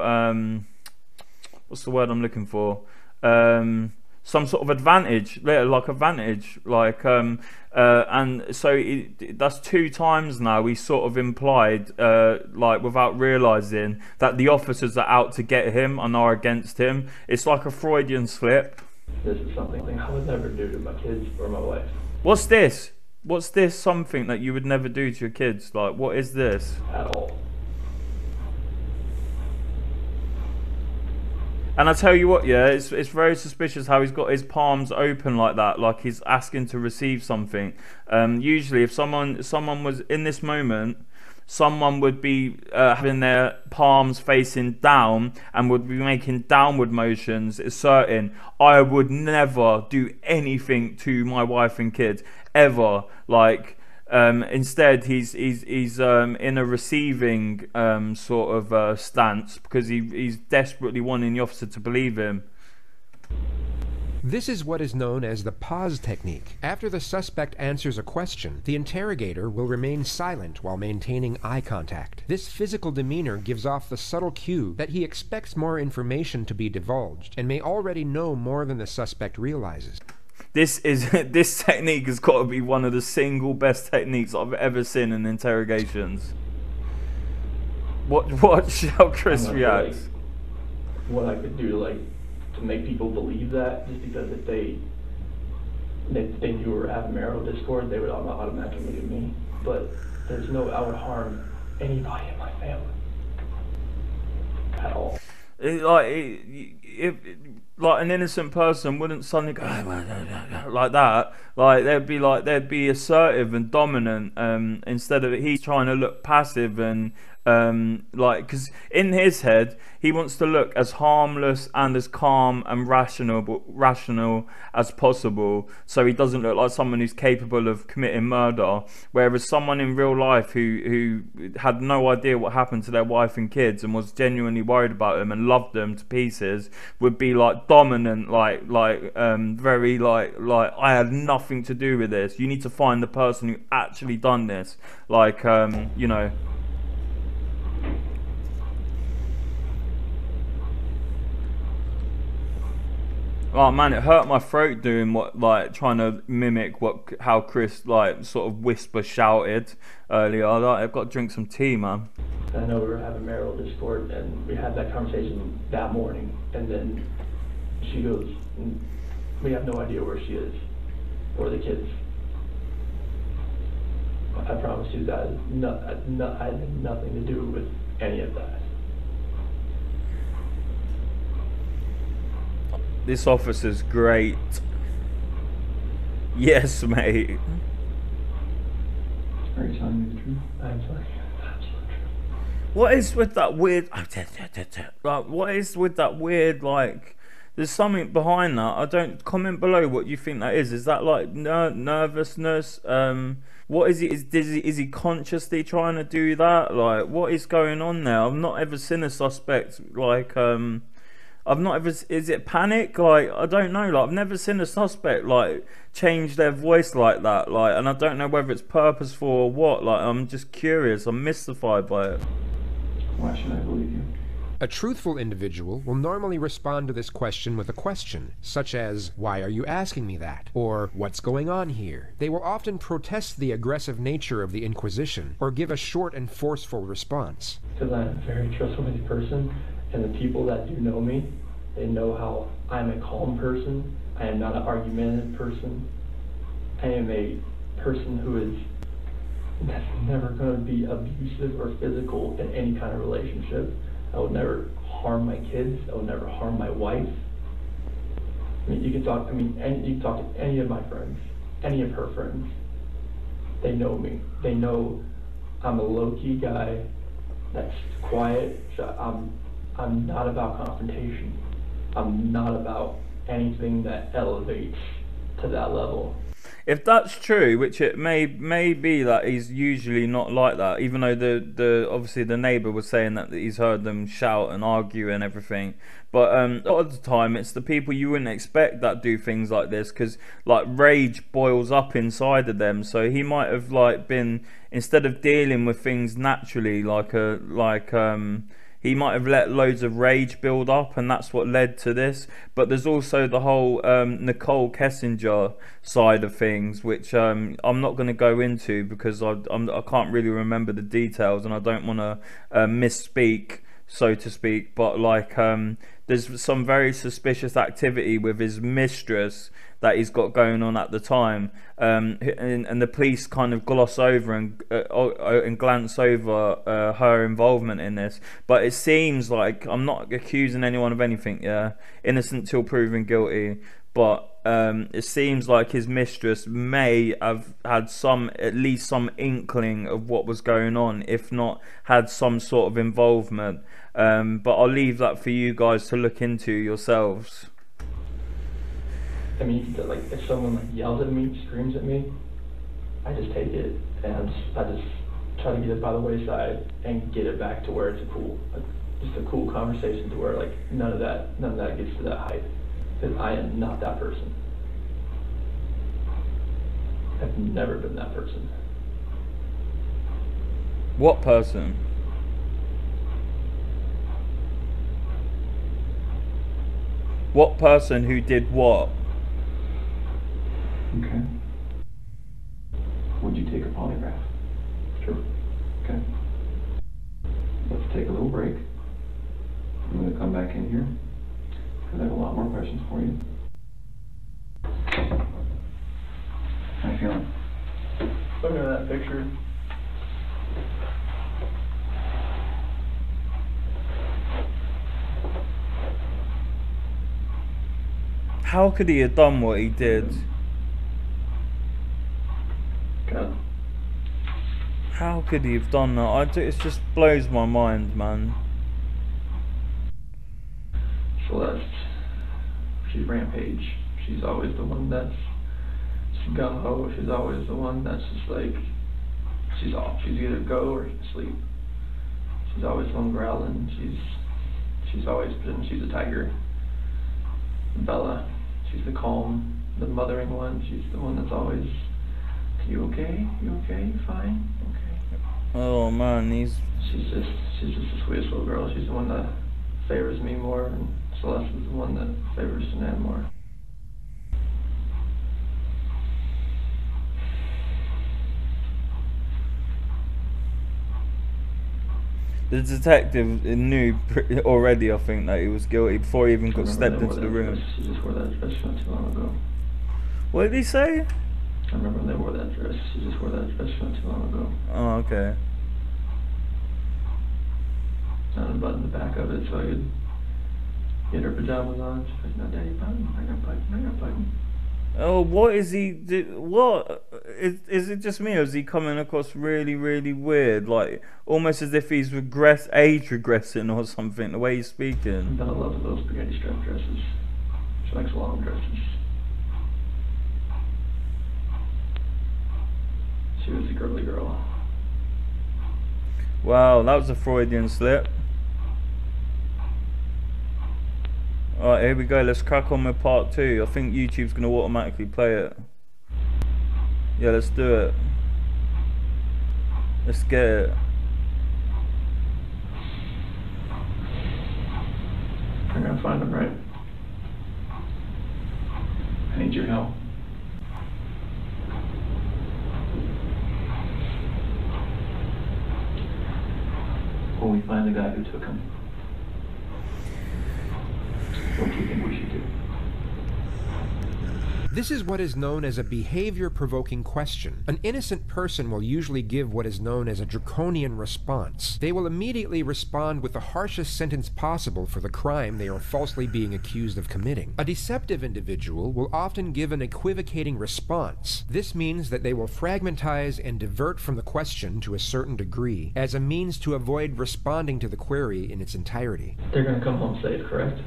what's the word I'm looking for? Some sort of advantage, like a vantage, like and so that's 2 times now he sort of implied, like without realizing, that the officers are out to get him and are against him. It's like a Freudian slip. This is something I would never do to my kids or my wife. What's this? What's this something that you would never do to your kids? Like, what is this? At all. And I tell you what, yeah, it's very suspicious how he's got his palms open like that, like he's asking to receive something. Usually, if someone was in this moment, someone would be having their palms facing down and would be making downward motions, asserting, "I would never do anything to my wife and kids ever." Like. Instead, he's in a receiving sort of stance because he's desperately wanting the officer to believe him. This is what is known as the pause technique. After the suspect answers a question, the interrogator will remain silent while maintaining eye contact. This physical demeanor gives off the subtle cue that he expects more information to be divulged and may already know more than the suspect realizes. This technique has got to be one of the single best techniques I've ever seen in interrogations. Watch how Chris reacts. Like, what I could do to make people believe that, just because if they knew we were having marital discord, they would automatically look at me. But there's no, I would harm anybody in my family at all. Like an innocent person wouldn't suddenly go like that. Like they'd be assertive and dominant, instead of he's trying to look passive and like, because in his head he wants to look as harmless and as calm and rational as possible, so he doesn't look like someone who's capable of committing murder. Whereas someone in real life who had no idea what happened to their wife and kids and was genuinely worried about them and loved them to pieces would be like dominant, very like I had nothing to do with this. You need to find the person who actually done this. Like you know. Oh man, it hurt my throat doing trying to mimic how Chris sort of whisper shouted earlier. I've got to drink some tea, man. I know we were having marital discord, and we had that conversation that morning, and then she goes, "We have no idea where she is, or the kids." I promise you that I had nothing to do with any of that. This officer's great. Yes, mate. Are you telling me the truth? I'm telling you the absolute truth. What is with that weird? What is with that weird? There's something behind that. I don't. Comment below what you think that is. Is that like nervousness? What is it? Is he consciously trying to do that? Like, what is going on there? I've not ever seen a suspect I've not ever. Is it panic? Like, I don't know. Like, I've never seen a suspect change their voice like that. And I don't know whether it's purposeful or what. I'm just curious. I'm mystified by it. Why should I believe you? A truthful individual will normally respond to this question with a question, such as, "Why are you asking me that?" or "What's going on here?" They will often protest the aggressive nature of the inquisition, or give a short and forceful response. Because I'm a very trustworthy person, and the people that do know me, they know how I'm a calm person. I am not an argumentative person. I am a person who is never going to be abusive or physical in any kind of relationship. I would never harm my kids. That would never harm my wife. I mean, you can talk to any of my friends, any of her friends. They know me. They know I'm a low-key guy that's quiet. So I'm not about confrontation. I'm not about anything that elevates to that level. If that's true, which it may be that he's usually not like that, even though the obviously the neighbour was saying that he's heard them shout and argue and everything, but a lot of the time it's the people you wouldn't expect that do things like this, because like rage boils up inside of them. So he might have like been, instead of dealing with things naturally, he might have let loads of rage build up, and that's what led to this. But there's also the whole Nicole Kessinger side of things, which I'm not going to go into because I can't really remember the details, and I don't want to misspeak, so to speak. But like, there's some very suspicious activity with his mistress that he's got going on at the time, and the police kind of gloss over and glance over her involvement in this. But it seems like, I'm not accusing anyone of anything, yeah, innocent till proven guilty, but it seems like his mistress may have had at least some inkling of what was going on, if not had some sort of involvement. But I'll leave that for you guys to look into yourselves. I mean, like, if someone like yells at me, screams at me, I just take it and I just try to get it by the wayside and get it back to where it's just a cool conversation, to where like none of that gets to that height, because I am not that person. I've never been that person. What person? What person who did what? Okay. Would you take a polygraph? Sure. Okay. Let's take a little break. I'm going to come back in here because I have a lot more questions for you. How you feeling? Looking at that picture, How could he have done what he did? God. How could he have done that? It just blows my mind, man. Celeste, she's rampage. She's always the one that's gung-ho. She's always the one that's just like, she's off. She's either go or sleep. She's always the one growling. She's a tiger. Bella, she's the calm, the mothering one. She's the one that's always, you okay? You okay? You fine? Okay. Oh man, She's just the sweetest little girl. She's the one that favors me more, and Celeste is the one that favors Sinan more. The detective knew already, I think, that he was guilty before he even got stepped into the room. She just wore that dress not too long ago. What did he say? I remember when they wore that dress. She just wore that dress not too long ago. Oh, okay. I unbuttoned the back of it so I could get her pajamas on. She's like, no, Daddy, button. I got button. Oh, what is he? What is it? Just me, or is he coming across really, really weird? Like almost as if he's age regressing or something. The way he's speaking. Bella loves those spaghetti strap dresses. She likes long dresses. She was a girly girl. Wow, that was a Freudian slip. Alright, here we go. Let's crack on with part 2. I think YouTube's going to automatically play it. Yeah, let's do it. Let's get it. I'm gonna find him, right? I need your help. When we find the guy who took him, what do you think we should do? This is what is known as a behavior-provoking question. An innocent person will usually give what is known as a draconian response. They will immediately respond with the harshest sentence possible for the crime they are falsely being accused of committing. A deceptive individual will often give an equivocating response. This means that they will fragmentize and divert from the question to a certain degree as a means to avoid responding to the query in its entirety. They're going to come home safe, correct?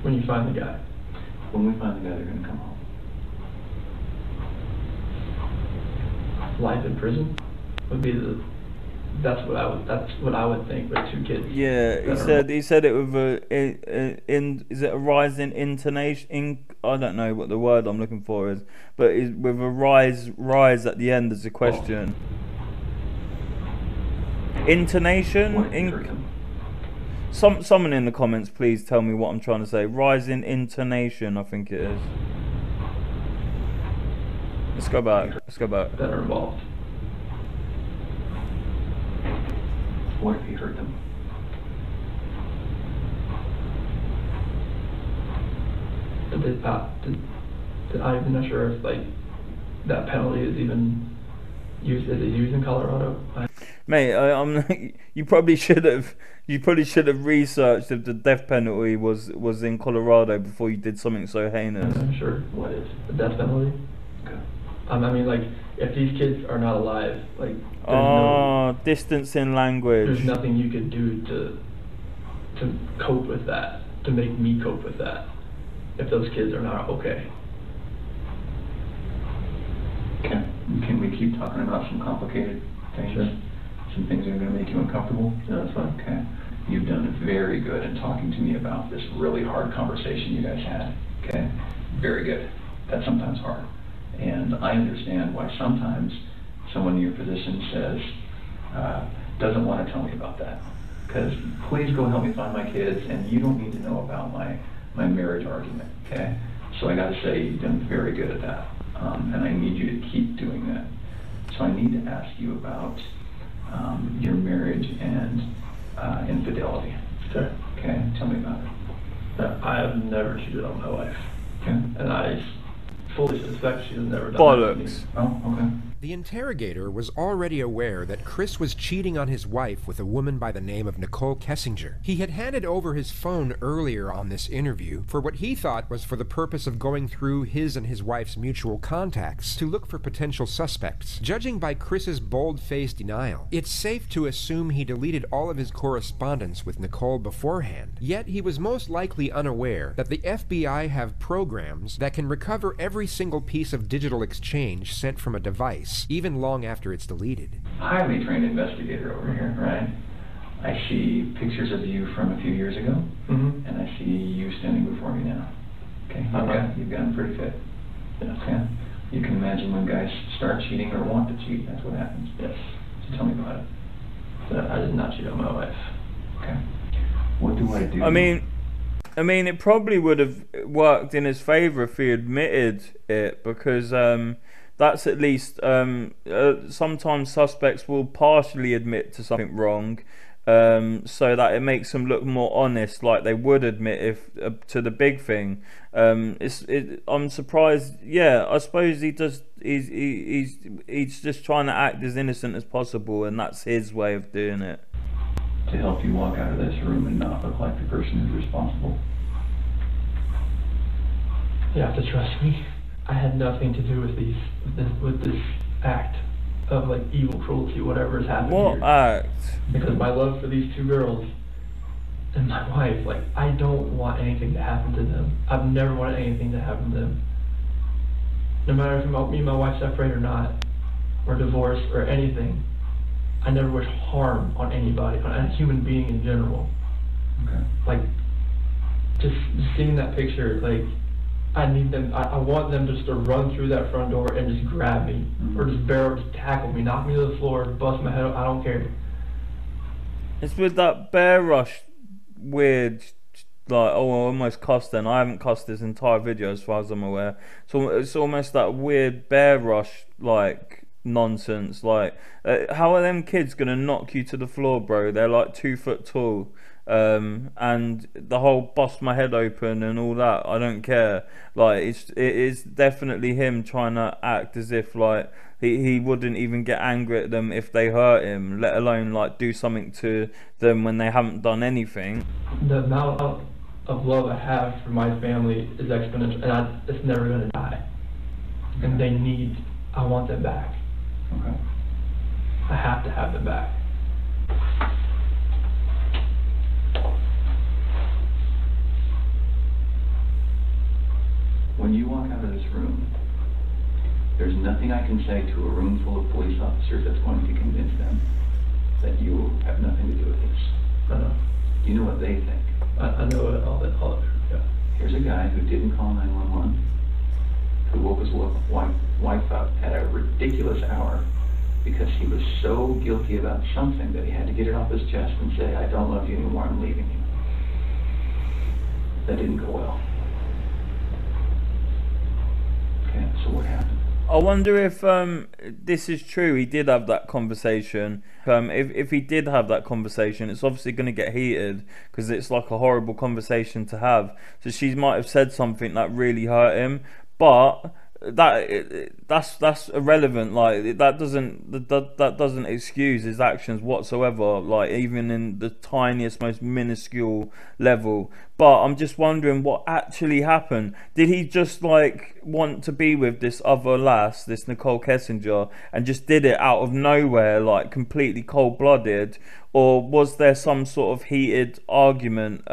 When you find the guy. When we find the guy, they're going to come home. Life in prison would be that's what I would think with 2 kids. Yeah, he said it with is it a rise in intonation? I don't know what the word I'm looking for is, but with a rise at the end as a question. Intonation. Someone in the comments, please tell me what I'm trying to say. Rise in intonation, I think it is. Let's go back. That are involved. What if he hurt them? I'm not sure if that penalty is even used. Is it used in Colorado? Mate, you probably should have researched if the death penalty was in Colorado before you did something so heinous. I'm sure. What is the death penalty? Okay. I mean, if these kids are not alive, distance in language. There's nothing you could do to cope with that, to make me cope with that, if those kids are not okay. Okay. Can we keep talking about some complicated things? Sure. Some things that are going to make you uncomfortable? Yeah, that's fine. Okay. You've done very good in talking to me about this really hard conversation you guys had. Okay? Very good. That's sometimes hard. And I understand why sometimes someone in your position says, doesn't want to tell me about that. Because please go help me find my kids, and you don't need to know about my marriage argument. Okay? So I got to say, you've done very good at that. And I need you to keep doing that. So I need to ask you about your marriage and infidelity. Sure. Okay, tell me about it. I have never cheated on my wife. Okay. And I fully suspect she has never done Bollocks. that to me. Oh, okay. The interrogator was already aware that Chris was cheating on his wife with a woman by the name of Nicole Kessinger. He had handed over his phone earlier on this interview for what he thought was for the purpose of going through his and his wife's mutual contacts to look for potential suspects. Judging by Chris's bold-faced denial, it's safe to assume he deleted all of his correspondence with Nicole beforehand. Yet he was most likely unaware that the FBI have programs that can recover every single piece of digital exchange sent from a device, even long after it's deleted. Highly trained investigator over here, right? I see pictures of you from a few years ago, and I see you standing before me now. Okay, you've gotten pretty fit. Yes. Okay? You can imagine when guys start cheating or want to cheat, that's what happens. Yes. So tell me about it. I did not cheat on my wife. Okay. What do I do? I mean, it probably would have worked in his favor if he admitted it, because that's at least sometimes suspects will partially admit to something wrong, so that it makes them look more honest, like they would admit if to the big thing. I'm surprised. Yeah, I suppose he's just trying to act as innocent as possible, and that's his way of doing it. To help you walk out of this room and not look like the person who's responsible. You have to trust me. I had nothing to do with this act of evil cruelty, whatever has happened What here. act? Because my love for these 2 girls and my wife, I don't want anything to happen to them. I've never wanted anything to happen to them. No matter if me and my wife separate or not, or divorce or anything, I never wish harm on anybody, on a human being in general. Okay. Just seeing that picture, I need them. I want them just to run through that front door and just grab me, or just tackle me, knock me to the floor, bust my head up. I don't care. It's with that bear rush weird, I almost cussed then. I haven't cussed this entire video as far as I'm aware. So it's almost that weird bear rush nonsense. How are them kids gonna knock you to the floor, bro? They're 2 foot tall. and the whole bust my head open and all that. I don't care. Like it is definitely him trying to act as if like he wouldn't even get angry at them if they hurt him, let alone like do something to them when they haven't done anything. The amount of love I have for my family is exponential, and it's never going to die. And I want them back. Okay. I have to have them back. When you walk out of this room, there's nothing I can say to a room full of police officers that's going to convince them that you have nothing to do with this. I know. You know what they think. I know it, all of it, yeah. Here's a guy who didn't call 911, who woke his wife up at a ridiculous hour because he was so guilty about something that he had to get it off his chest and say, I don't love you anymore, I'm leaving you. That didn't go well. Okay, so what happened? I wonder if this is true. He did have that conversation. If he did have that conversation, it's obviously going to get heated because it's like a horrible conversation to have. So she might have said something that really hurt him, but that's irrelevant. Like that doesn't excuse his actions whatsoever. Like even in the tiniest, most minuscule level. But I'm just wondering what actually happened. Did he just like want to be with this other lass, this Nicole Kessinger, and just did it out of nowhere, like completely cold-blooded? Or was there some sort of heated argument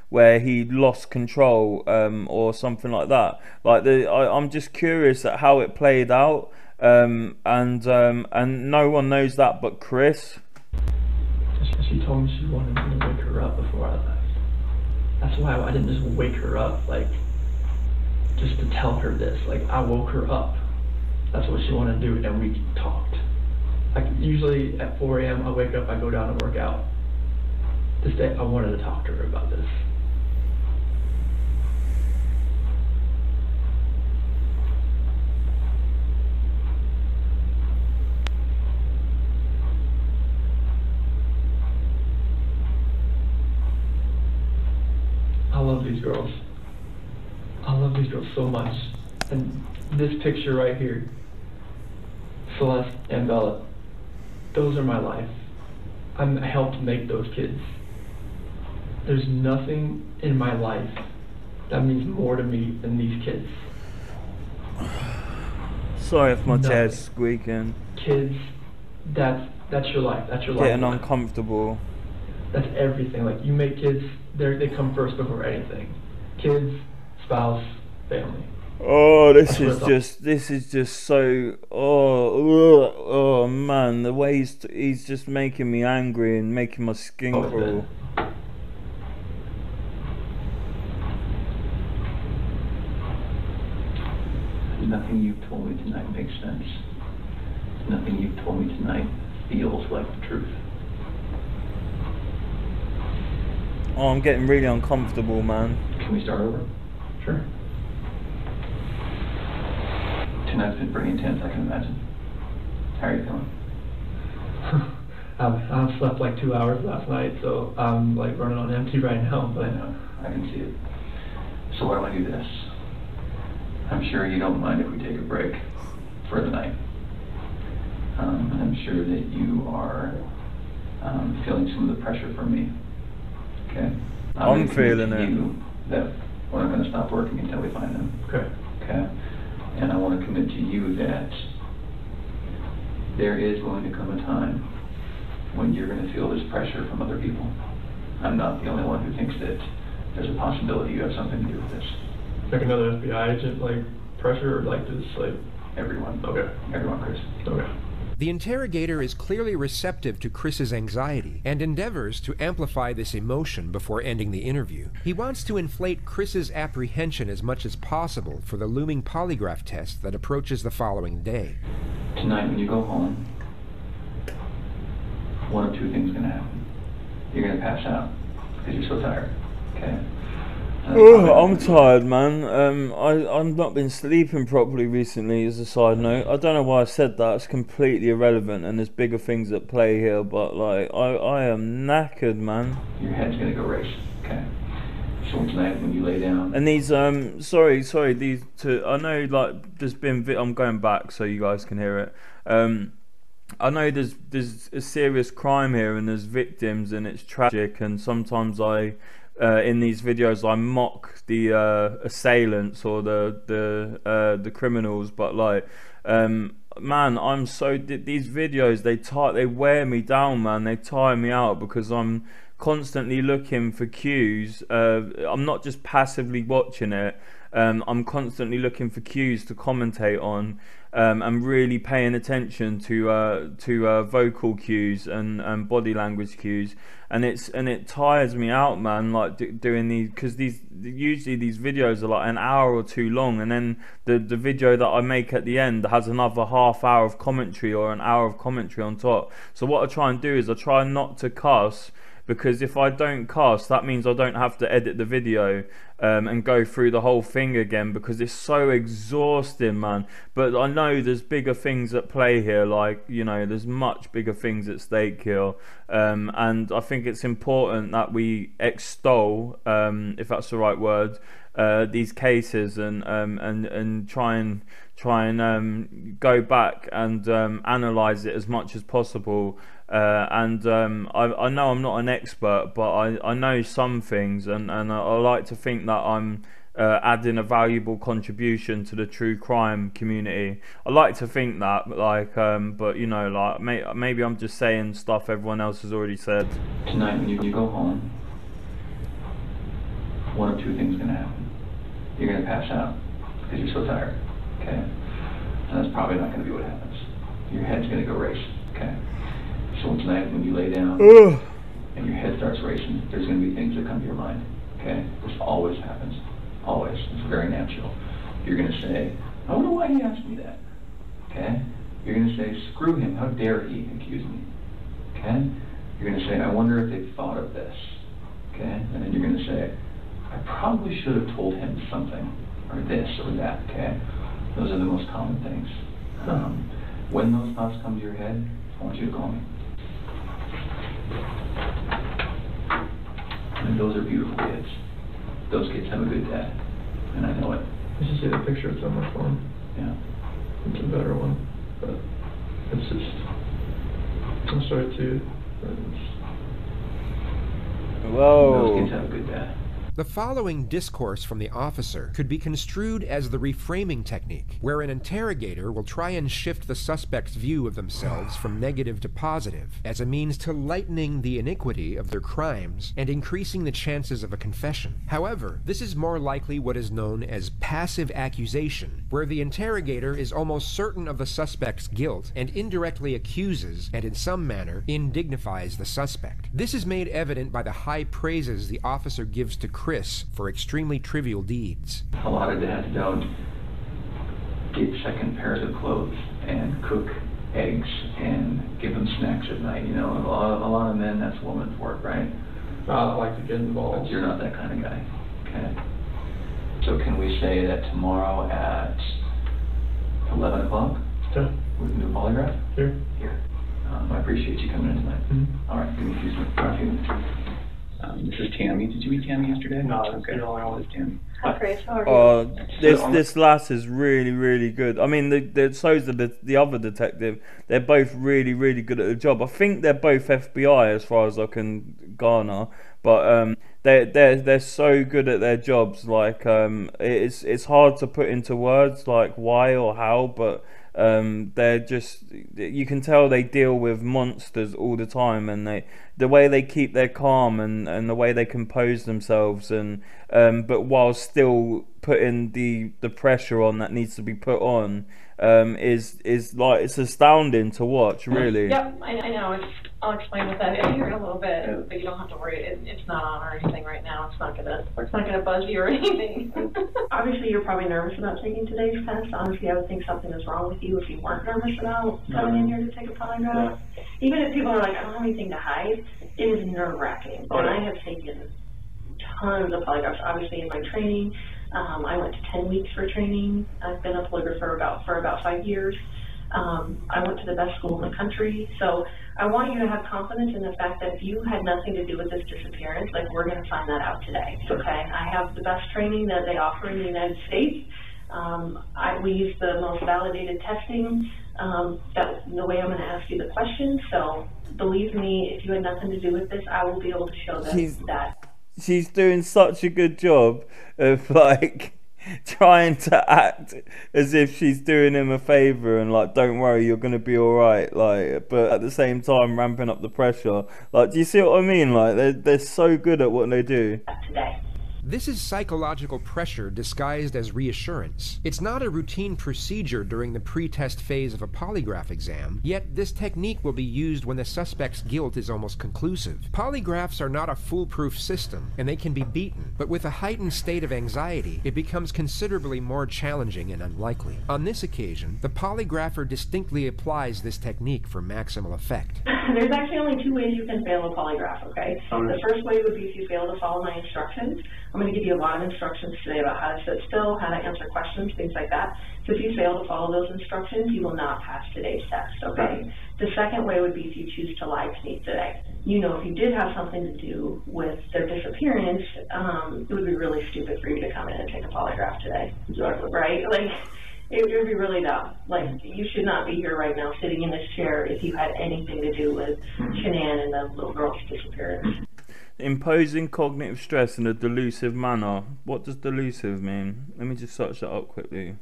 where he lost control or something like that? Like I'm just curious at how it played out, and no one knows that but Chris. She told me she wanted me to wake her up before I left. That's why I didn't just wake her up, like, just to tell her this. Like, I woke her up. That's what she wanted to do, and we talked. Like, usually at 4 a.m. I wake up, I go down and work out. This day, I wanted to talk to her about this. I love these girls. I love these girls so much. And this picture right here, Celeste and Bella, those are my life. I helped make those kids. There's nothing in my life that means more to me than these kids. Sorry if my chair's squeaking. Kids, that's your life. That's your life. Getting uncomfortable. That's everything. Like, you make kids, they come first before anything. Kids, spouse, family. Oh, this is just so. Oh man, the way he's just making me angry and making my skin crawl. Nothing you've told me tonight makes sense. Nothing you've told me tonight feels like the truth. Oh, I'm getting really uncomfortable, man. Can we start over? Sure. Tonight's been pretty intense, I can imagine. How are you feeling? I slept like 2 hours last night, so I'm like running on empty right now. But I know, I can see it. So why don't I do this? I'm sure you don't mind if we take a break for the night. And I'm sure that you are feeling some of the pressure from me. Okay? I'm feeling it. That we're not going to stop working until we find them. Okay. Okay? And I want to commit to you that there is going to come a time when you're going to feel this pressure from other people. I'm not the only one who thinks that there's a possibility you have something to do with this. Like another FBI agent, like pressure, or like just like everyone. Okay. Everyone, Chris. Okay. The interrogator is clearly receptive to Chris's anxiety and endeavors to amplify this emotion before ending the interview. He wants to inflate Chris's apprehension as much as possible for the looming polygraph test that approaches the following day. Tonight when you go home, one of two things is going to happen. You're going to pass out because you're so tired, okay? I'm tired, man. I've not been sleeping properly recently, as a side note. I don't know why I said that. It's completely irrelevant, and there's bigger things at play here. But like, I am knackered, man. Your head's gonna go race. Okay. So tonight when you lay down. And these sorry, these two. I know, like, there's been. I'm going back so you guys can hear it. I know there's a serious crime here, and there's victims, and it's tragic. And sometimes in these videos I mock the assailants or the criminals, but like, man, I'm so these videos, they wear me down, man. They tire me out because I'm constantly looking for cues. I'm not just passively watching it. I'm constantly looking for cues to commentate on, and really paying attention to vocal cues and body language cues, and it tires me out, man. Like doing these, because usually these videos are like an hour or two long, and then the video that I make at the end has another half hour of commentary or an hour of commentary on top. So what I try and do is I try not to cuss, because if I don't cuss, that means I don't have to edit the video and go through the whole thing again, because it's so exhausting, man. But I know there's bigger things at play here, like, you know, there's much bigger things at stake here, and I think it's important that we extol, if that's the right word, these cases, and try and go back and analyze it as much as possible. I know I'm not an expert, but I know some things, and I like to think that I'm adding a valuable contribution to the true crime community. I like to think that, like, but you know, like, maybe I'm just saying stuff everyone else has already said. Tonight when you go home, one of two things is gonna happen. You're gonna pass out because you're so tired, okay? And that's probably not gonna be what happens. Your head's gonna go race, okay? So tonight when you lay down and your head starts racing, there's going to be things that come to your mind, okay? This always happens, always. It's very natural. You're going to say, I wonder why he asked me that, okay? You're going to say, screw him, how dare he accuse me, okay? You're going to say, I wonder if they thought of this, okay? And then you're going to say, I probably should have told him something, or this or that, okay? Those are the most common things. When those thoughts come to your head, I want you to call me. And those are beautiful kids. Those kids have a good dad, and I know it. I should see the picture. It's on my phone. Yeah. It's a better one, but it's just, I'm sorry too, but Whoa. Those kids have a good dad. The following discourse from the officer could be construed as the reframing technique, where an interrogator will try and shift the suspect's view of themselves from negative to positive, as a means to lightening the iniquity of their crimes and increasing the chances of a confession. However, this is more likely what is known as passive accusation, where the interrogator is almost certain of the suspect's guilt and indirectly accuses, and in some manner, indignifies the suspect. This is made evident by the high praises the officer gives to Chris for extremely trivial deeds. A lot of dads don't get second pairs of clothes and cook eggs and give them snacks at night. You know, a lot of men, that's woman's work, right? I like to get involved. But you're not that kind of guy, okay? So can we say that tomorrow at 11 o'clock? Yeah. We can do a polygraph? Here. Here. I appreciate you coming in tonight. Mm-hmm. All right, give me a few minutes. This is Tammy. Did you meet Tammy yesterday? No, okay. the only one. This is Tammy. Hi, Chris. How are you? This lass is really good. I mean, so's the other detective. They're both really good at the job. I think they're both FBI as far as I can garner, but they're so good at their jobs. Like, it's hard to put into words like why or how, but they're just, you can tell they deal with monsters all the time, and the way they keep their calm and the way they compose themselves, and but while still putting the pressure on that needs to be put on, is like, it's astounding to watch, really. Yep, I know. I'll explain what that is here in a little bit, but you don't have to worry. It's not on or anything right now. It's not gonna buzz you or anything. Obviously, you're probably nervous about taking today's test. Honestly, I would think something is wrong with you if you weren't nervous about coming in here to take a polygraph. Even if people are like, I don't have anything to hide, it is nerve-wracking. And I have taken tons of polygraphs. Obviously in my training, I went to 10 weeks for training. I've been a polygrapher for about 5 years. I went to the best school in the country. So I want you to have confidence in the fact that if you had nothing to do with this disappearance, like, we're going to find that out today, okay? I have the best training that they offer in the United States. We use the most validated testing. That's the way I'm going to ask you the questions. So believe me, if you had nothing to do with this, I will be able to show them that. She's doing such a good job of, like, trying to act as if she's doing him a favor and, like, don't worry, you're gonna be all right, like, but at the same time ramping up the pressure. Like, do you see what I mean? Like, they're so good at what they do. Today. This is psychological pressure disguised as reassurance. It's not a routine procedure during the pre-test phase of a polygraph exam, yet this technique will be used when the suspect's guilt is almost conclusive. Polygraphs are not a foolproof system, and they can be beaten, but with a heightened state of anxiety, it becomes considerably more challenging and unlikely. On this occasion, the polygrapher distinctly applies this technique for maximal effect. There's actually only 2 ways you can fail a polygraph, okay? The first way would be if you fail to follow my instructions. I'm going to give you a lot of instructions today about how to sit still, how to answer questions, things like that. So if you fail to follow those instructions, you will not pass today's test, okay? The second way would be if you choose to lie to me today. You know, if you did have something to do with their disappearance, it would be really stupid for you to come in and take a polygraph today. Exactly. Right? Like, it would be really dumb. Like, you should not be here right now sitting in this chair if you had anything to do with Shanann and the little girl's disappearance. Imposing cognitive stress in a delusive manner. What does delusive mean? Let me just search that up quickly.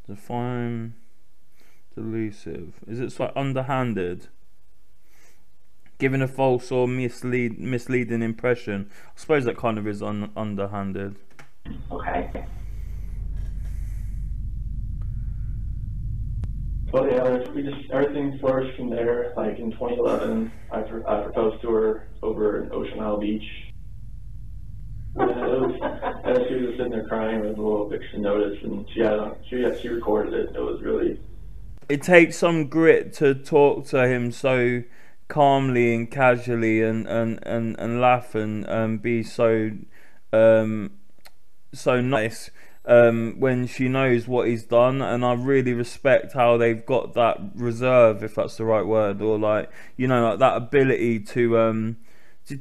Define delusive. Is it like underhanded? Giving a false or misleading impression. I suppose that kind of is underhanded. Okay. Well, yeah, everything flourished from there. Like in 2011, I proposed to her over in Ocean Isle Beach. And as she was sitting there crying with a little eviction notice, and she recorded it. It was really. It takes some grit to talk to him so calmly and casually and laugh and be so nice. When she knows what he's done, and I really respect how they've got that reserve, if that's the right word, or like, you know, like that ability to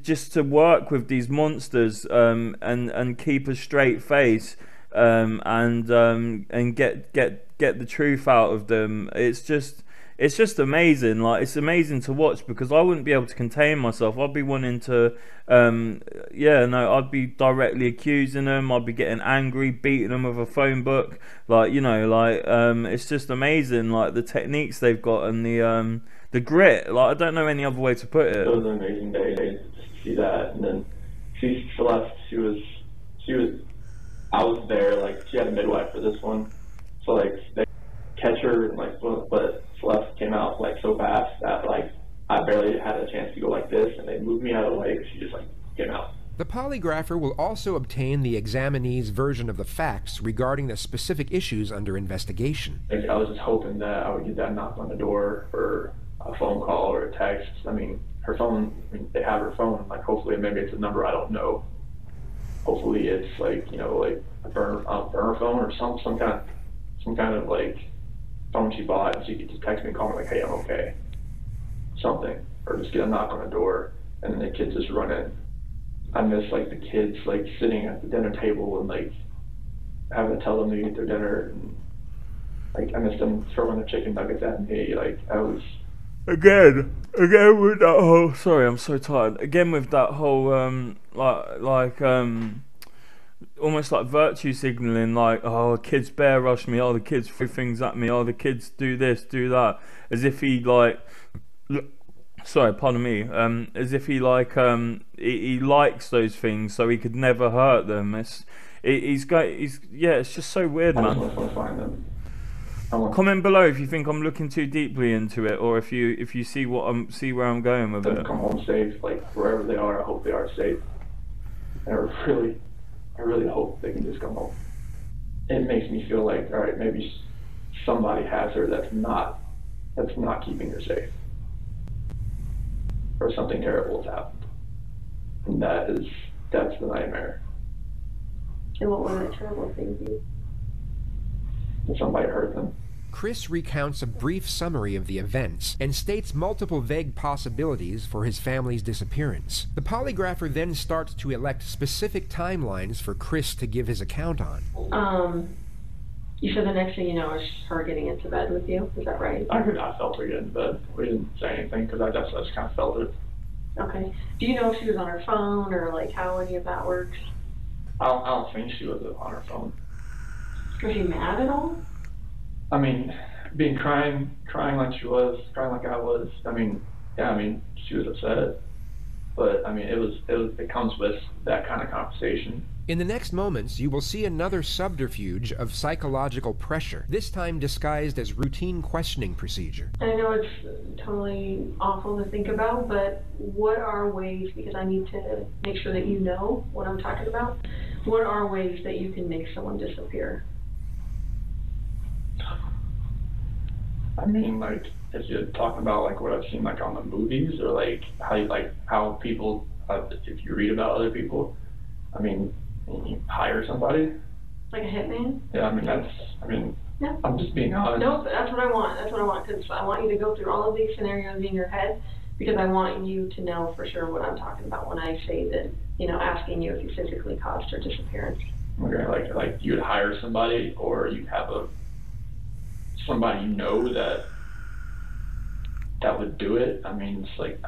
just to work with these monsters and keep a straight face and get the truth out of them. It's just amazing. Like, it's amazing to watch, because I wouldn't be able to contain myself. I'd be wanting to, I'd be directly accusing them. I'd be getting angry, beating them with a phone book. Like, you know, like, it's just amazing. Like, the techniques they've got and the grit. Like, I don't know any other way to put it. It was an amazing day just to see that. And then Celeste, I was there. Like, she had a midwife for this one, so like they catch her, and like, but Celeste came out like so fast that like I barely had a chance to go like this, and they moved me out of the way because she just like came out. The polygrapher will also obtain the examinee's version of the facts regarding the specific issues under investigation. Like, I was just hoping that I would get that knock on the door, or a phone call, or a text. I mean, her phone. I mean, they have her phone. Like, hopefully, maybe it's a number I don't know. Hopefully, it's like, you know, like a burner phone, or some kind of like phone she bought, and she could just text me and call me like, hey, I'm okay, something, or just get a knock on the door, and then the kids just run in. I miss like the kids like sitting at the dinner table and like having to tell them to eat their dinner, and like I miss them throwing the chicken nuggets at me. Like, I was again with that whole. Sorry, I'm so tired. Again with that whole almost like virtue signaling, like, oh, kids bear rush me, oh, the kids threw things at me, oh, the kids do this, do that, as if he like, sorry, pardon me, as if he like he likes those things so he could never hurt them. It's just so weird, man. I just want to find them. Comment below if you think I'm looking too deeply into it, or if you see where I'm going with it. Come home safe, like wherever they are. I hope they are safe. And I really hope they can just come home. It makes me feel like, all right, maybe somebody has her that's not keeping her safe, or something terrible has happened, and that's the nightmare. And what was that terrible thing to you? That somebody hurt them. Chris recounts a brief summary of the events and states multiple vague possibilities for his family's disappearance. The polygrapher then starts to elect specific timelines for Chris to give his account on. You said the next thing you know is her getting into bed with you. Is that right? I felt her get into bed. We didn't say anything because I just kind of felt it. Okay. Do you know if she was on her phone or like how any of that works? I don't think she was on her phone. Was she mad at all? I mean, crying like she was, crying like I was. I mean, yeah, I mean, she was upset, but I mean, it comes with that kind of conversation. In the next moments, you will see another subterfuge of psychological pressure, this time disguised as routine questioning procedure. I know it's totally awful to think about, but what are ways, because I need to make sure that you know what I'm talking about, what are ways that you can make someone disappear? I mean, like, if you're talking about like what I've seen like on the movies, or like how people, if you read about other people, I mean, you hire somebody. Like a hitman? Yeah, I mean, yeah. I'm just being honest. No, but that's what I want, because I want you to go through all of these scenarios in your head, because I want you to know for sure what I'm talking about when I say that, you know, asking you if you physically caused her disappearance. Okay, like you'd hire somebody, or you have somebody you know that would do it. I mean, it's like, it's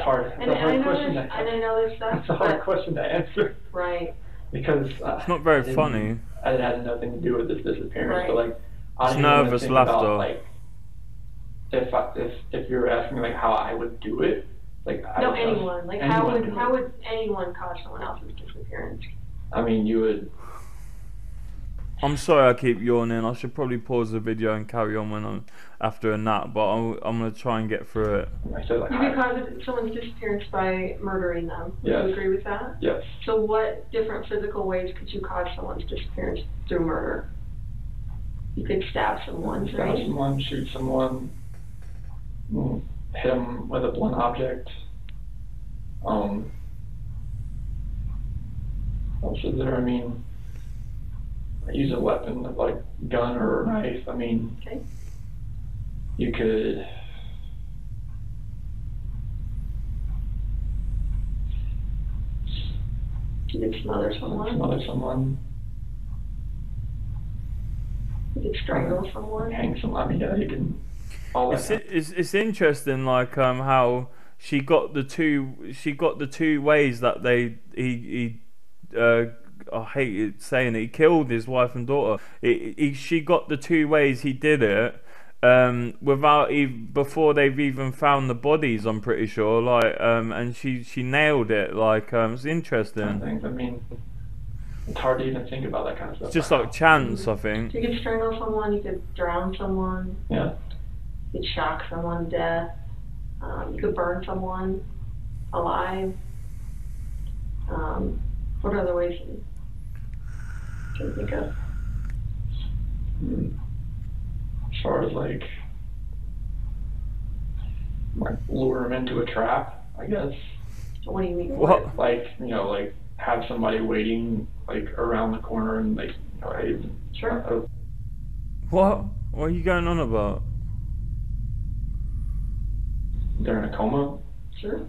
hard. It's a hard question. And I know this stuff. It's a hard question to answer. Right. Because it's not very funny. It has nothing to do with this disappearance. Right. But like, I it's nervous laughter. About, like, if you're asking like how I would do it, like anyone. Like how would anyone cause someone else's disappearance? I mean, you would. I'm sorry I keep yawning. I should probably pause the video and carry on when I'm after a nap, but I'm going to try and get through it. You could cause someone's disappearance by murdering them. Would you agree with that? Yes. So what different physical ways could you cause someone's disappearance through murder? You could stab someone, right? Stab someone, shoot someone, hit them with a blunt object. What else is there? I mean, use a weapon like gun or a knife. I mean, okay. You could smother someone. You could strangle someone. Hang someone. I mean, yeah, you can. It's interesting, like how she got the two ways that he I hate saying it, he killed his wife and daughter. She got the two ways he did it, before they've even found the bodies. I'm pretty sure, like, and she nailed it. Like, it's interesting. I mean, it's hard to even think about that kind of stuff. It's just like chance, I think. You could strangle someone. You could drown someone. Yeah. You could shock someone to death. You could burn someone alive. What other ways you can think of? As far as like lure them into a trap, I guess. What do you mean? What? Like, like have somebody waiting like around the corner and like, hey. Sure. What are you going on about? They're in a coma. Sure.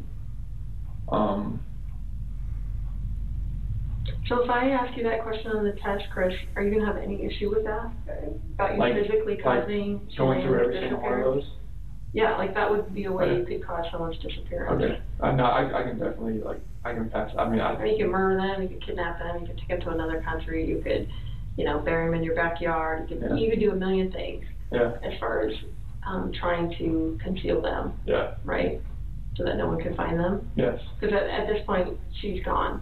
So if I ask you that question on the test, Chris, are you gonna have any issue with that? About you physically causing going through every single one of those? Yeah, like that would be a way you could cause someone's disappearance. Okay. No, I can definitely I can pass. I mean, you could murder them, you could kidnap them, you could take them to another country, you could, bury them in your backyard. You could do a million things. Yeah. As far as trying to conceal them. Yeah. Right. So that no one can find them. Yes. Because at this point, she's gone.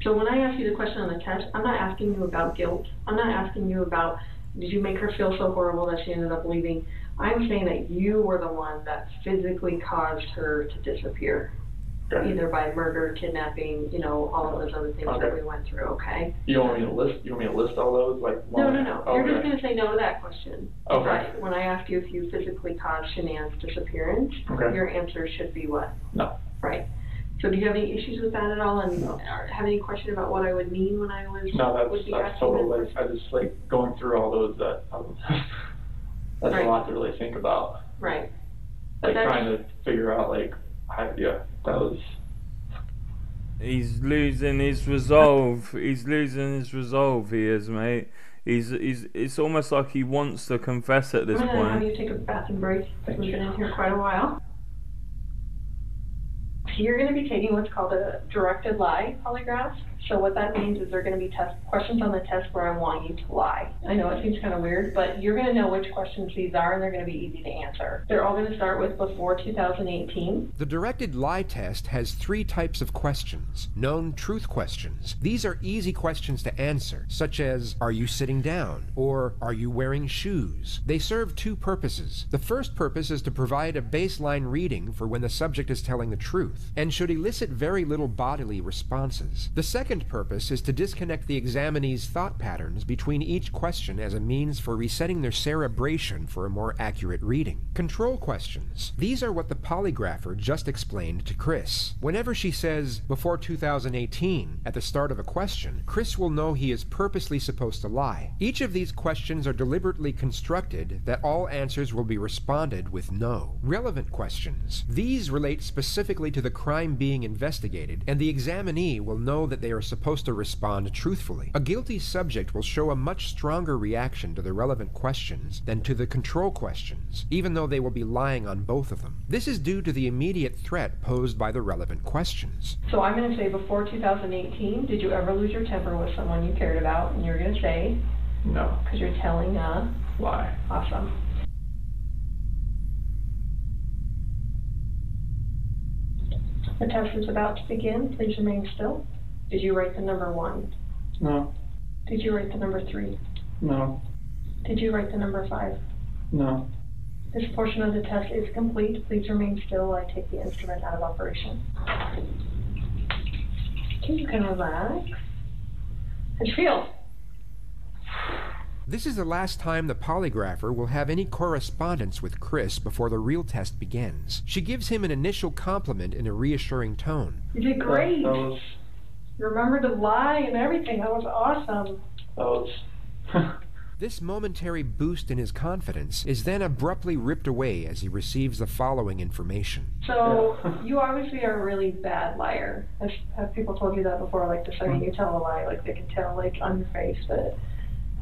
So when I ask you the question on the test, I'm not asking you about guilt. I'm not asking you about, did you make her feel so horrible that she ended up leaving? I'm saying that you were the one that physically caused her to disappear. Okay. Either by murder, kidnapping, all of those other things that we went through, okay? You want me to list all those? No. Okay. You're just going to say no to that question. Okay. Right. When I ask you if you physically caused Shanann's disappearance, your answer should be what? No. Right. So do you have any issues with that at all, and have any question about what I would mean when I would be that's asking total, this? I just going through all those, that's Right. a lot to really think about. Right. But Trying to figure out, that was... He's losing his resolve. He's losing his resolve. He is, mate. It's almost like he wants to confess at this I'm gonna have point. you take a bathroom break. We've been in here quite a while. So you're going to be taking what's called a directed lie polygraph. So what that means is there are going to be questions on the test where I want you to lie. I know it seems kind of weird, but you're going to know which questions these are, and they're going to be easy to answer. They're all going to start with before 2018. The directed lie test has 3 types of questions. Known truth questions. These are easy questions to answer, such as, are you sitting down? Or, are you wearing shoes? They serve 2 purposes. The first purpose is to provide a baseline reading for when the subject is telling the truth, and should elicit very little bodily responses. The second purpose is to disconnect the examinee's thought patterns between each question as a means for resetting their cerebration for a more accurate reading. Control questions. These are what the polygrapher just explained to Chris. Whenever she says, before 2018, at the start of a question, Chris will know he is purposely supposed to lie. Each of these questions are deliberately constructed that all answers will be responded with no. Relevant questions. These relate specifically to the crime being investigated, and the examinee will know that they are supposed to respond truthfully. A guilty subject will show a much stronger reaction to the relevant questions than to the control questions, even though they will be lying on both of them. This is due to the immediate threat posed by the relevant questions. So I'm going to say before 2018, did you ever lose your temper with someone you cared about? And you're going to say, No. because you're telling a Lie. Awesome. The test is about to begin. Please remain still. Did you write the number 1? No. Did you write the number 3? No. Did you write the number 5? No. This portion of the test is complete. Please remain still while I take the instrument out of operation. Okay, you can relax. How'd you feel? This is the last time the polygrapher will have any correspondence with Chris before the real test begins. She gives him an initial compliment in a reassuring tone. You did great. That was... You remembered to lie and everything. That was awesome. That was... This momentary boost in his confidence is then abruptly ripped away as he receives the following information. So, you obviously are a really bad liar. Have people told you that before? Like, the second you tell a lie, like, they can tell, like, on your face that...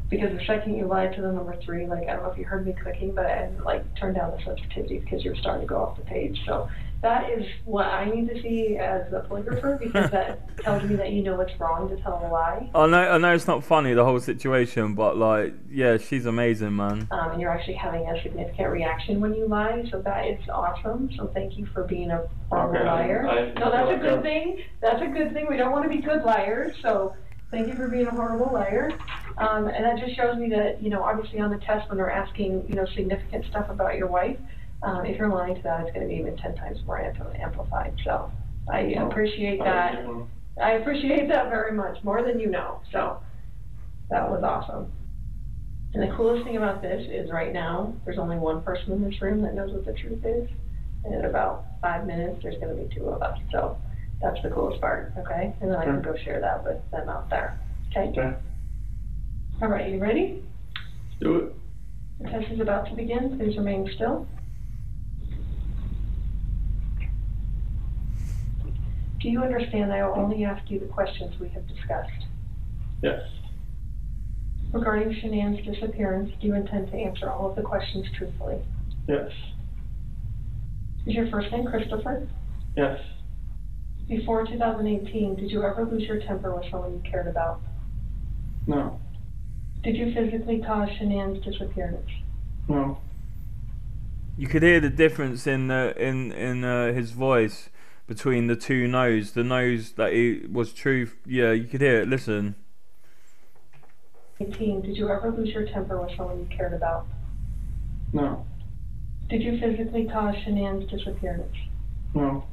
Because the second you lied to the number 3, like, I don't know if you heard me clicking, but I had, like, turned down the sensitivity because you were starting to go off the page. So that is what I need to see as a polygrapher, because that tells me that you know it's wrong to tell a lie. I know it's not funny, the whole situation, but, like, yeah, she's amazing, man. And you're actually having a significant reaction when you lie, so that is awesome. So thank you for being a horrible liar. No, that's a good thing. That's a good thing. We don't want to be good liars, so... Thank you for being a horrible liar. And that just shows me that, you know, obviously on the test when they're asking, you know, significant stuff about your wife, if you're lying to that, it's going to be even 10 times more amplified. So I appreciate that. I appreciate that very much, more than you know. So that was awesome. And the coolest thing about this is right now, there's only one person in this room that knows what the truth is. And in about 5 minutes, there's going to be 2 of us. So that's the coolest part, okay? And then I can go share that with them out there, okay? Okay. All right, you ready? Let's do it. The test is about to begin. Please remain still. Do you understand I will only ask you the questions we have discussed? Yes. Regarding Shanann's disappearance, do you intend to answer all of the questions truthfully? Yes. Is your first name Christopher? Yes. Before 2018, did you ever lose your temper with someone you cared about? No. Did you physically cause Shanann's disappearance? No. You could hear the difference in his voice between the 2 no's. The no's that it was true. Yeah, you could hear it. Listen. 18, did you ever lose your temper with someone you cared about? No. Did you physically cause Shanann's disappearance? No.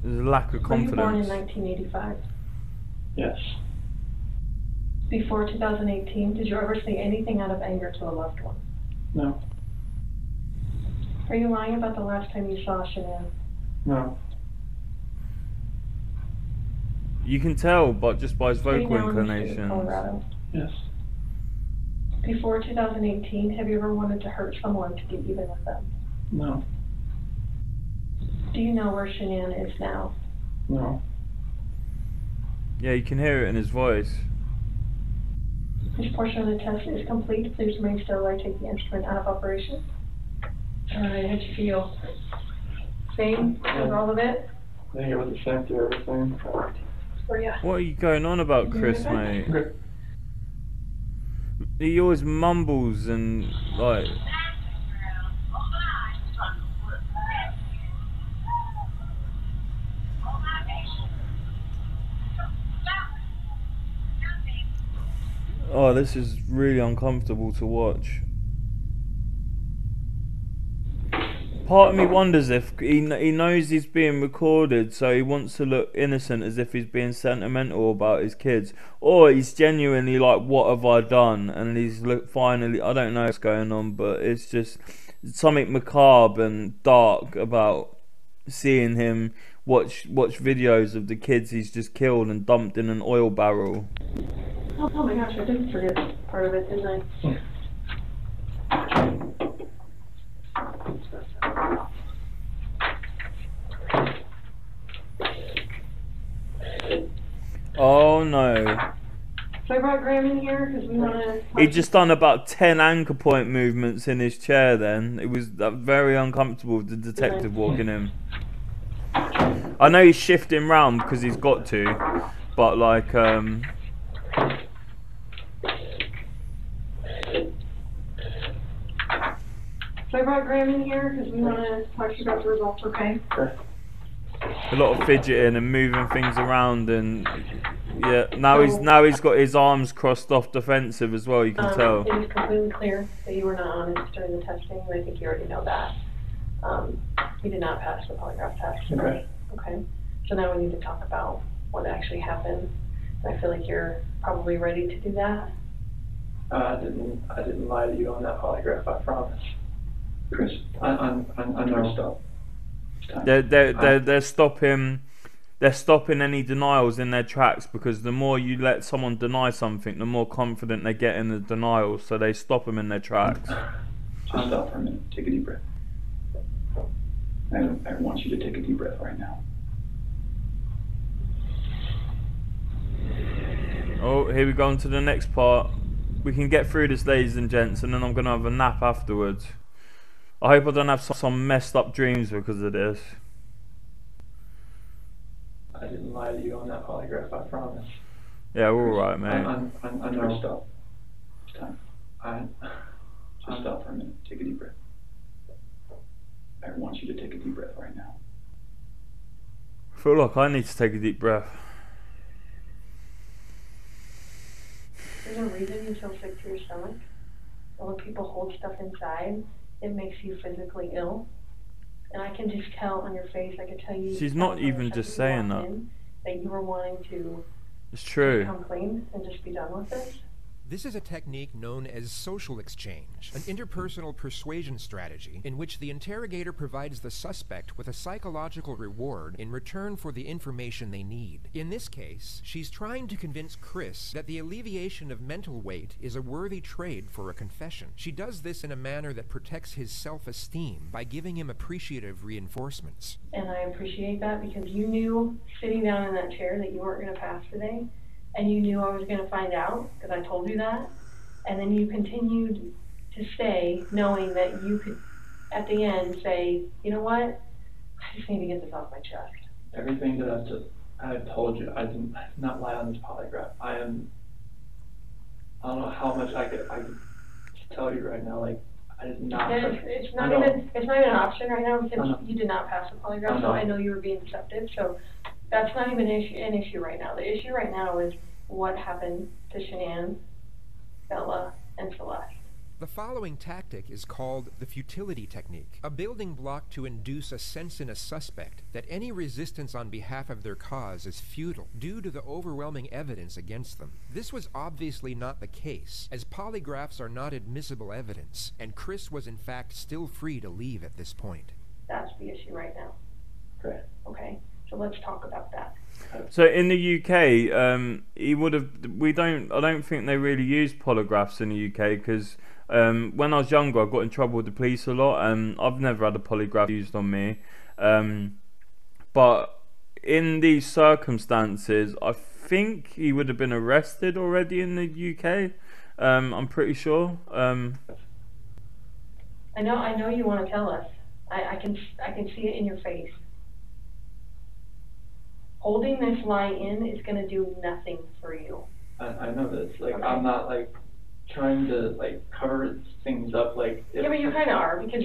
There's a lack of confidence. Were you born in 1985? Yes. Before 2018, did you ever say anything out of anger to a loved one? No. Are you lying about the last time you saw Shanann? No. You can tell, but just by his Right vocal now in the state of inclinations. Colorado. Yes. Before 2018, have you ever wanted to hurt someone to get even with them? No. Do you know where Shanann is now? No. Yeah, you can hear it in his voice. This portion of the test is complete. Please remain still while I take the instrument out of operation. All right, how'd you feel? Same with all of it? I think it was the same through everything. For you. What are you going on about, Chris, mate? Okay. He always mumbles and, like... Oh, this is really uncomfortable to watch. Part of me wonders if he knows he's being recorded, so he wants to look innocent, as if he's being sentimental about his kids, or he's genuinely like, "What have I done?" And he's finally, I don't know what's going on, but it's just something macabre and dark about seeing him watch videos of the kids he's just killed and dumped in an oil barrel. Oh my gosh, I didn't forget part of it, didn't I? Oh no. So I brought Graham in here because we want to... He'd just done about 10 anchor point movements in his chair then. It was very uncomfortable with the detective walking in. I know he's shifting round because he's got to, but like, So I brought Graham in here because we want to talk to you about the results, okay? Okay. a lot of fidgeting and moving things around, and yeah, now he's got his arms crossed off defensive as well, you can tell. It is completely clear that you were not honest during the testing, and I think you already know that. You did not pass the polygraph test. Okay. Okay. So now we need to talk about what actually happened. I feel like you're probably ready to do that. I didn't lie to you on that polygraph, I promise. Chris, I'm no stop. They're stopping any denials in their tracks, because the more you let someone deny something, the more confident they get in the denial, so they stop them in their tracks. Just stop for a minute. Take a deep breath. I want you to take a deep breath right now. Oh, here we go on to the next part. We can get through this, ladies and gents, and then I'm going to have a nap afterwards. I hope I don't have some messed up dreams because of this. I didn't lie to you on that polygraph, I promise. Yeah, we're alright, mate. I'm no stop. It's time. Just stop for a minute. Take a deep breath. I want you to take a deep breath right now. I feel like I need to take a deep breath. There's a reason you feel sick to your stomach. And when people hold stuff inside, it makes you physically ill. And I can just tell on your face, I can tell you... She's not even just saying that. That you were wanting to... It's true. ...come clean and just be done with this. This is a technique known as social exchange, an interpersonal persuasion strategy in which the interrogator provides the suspect with a psychological reward in return for the information they need. In this case, she's trying to convince Chris that the alleviation of mental weight is a worthy trade for a confession. She does this in a manner that protects his self-esteem by giving him appreciative reinforcements. And I appreciate that, because you knew sitting down in that chair that you weren't going to pass today. And you knew I was going to find out, because I told you that. And then you continued to stay, knowing that you could, at the end, say, you know what? I just need to get this off my chest. Everything that I've told you, I did not lie on this polygraph. I don't know how much I could tell you right now. Like, I did not. It's not even an option right now, because you did not pass the polygraph. So I know you were being deceptive. So that's not even an issue right now. The issue right now is what happened to Shanann, Bella, and Celeste. The following tactic is called the futility technique, a building block to induce a sense in a suspect that any resistance on behalf of their cause is futile due to the overwhelming evidence against them. This was obviously not the case, as polygraphs are not admissible evidence, and Chris was in fact still free to leave at this point. That's the issue right now. Okay. Okay, so let's talk about that. So in the UK, he would have. We don't. I don't think they really use polygraphs in the UK because when I was younger, I got in trouble with the police a lot, and I've never had a polygraph used on me. But in these circumstances, I think he would have been arrested already in the UK. I'm pretty sure. I know you want to tell us. I can see it in your face. Holding this lie in is going to do nothing for you. I know this. Like, Okay. I'm not like trying to like cover things up. Like, Yeah, but you kind of are, because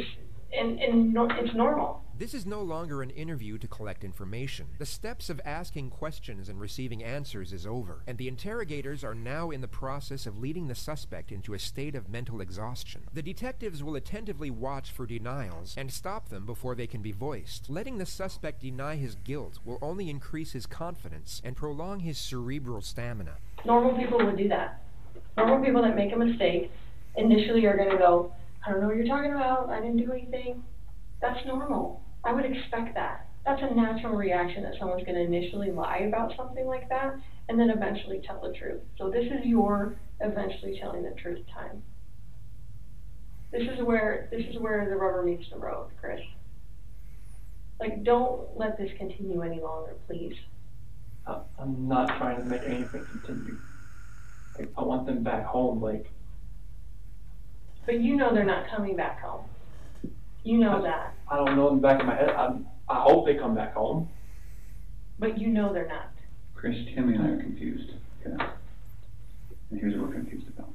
it's normal. This is no longer an interview to collect information. The steps of asking questions and receiving answers is over, and the interrogators are now in the process of leading the suspect into a state of mental exhaustion. The detectives will attentively watch for denials and stop them before they can be voiced. Letting the suspect deny his guilt will only increase his confidence and prolong his cerebral stamina. Normal people would do that. Normal people that make a mistake initially are going to go, I don't know what you're talking about, I didn't do anything. That's normal. I would expect that. That's a natural reaction, that someone's going to initially lie about something like that and then eventually tell the truth. So this is your eventually telling the truth time. This is where the rubber meets the road, Chris. Like, don't let this continue any longer, please. I'm not trying to make anything continue. Like, I want them back home. Like, but you know they're not coming back home. You know that. I don't know in the back of my head. I hope they come back home. But you know they're not. Chris, Tammy and I are confused. Okay? And here's what we're confused about.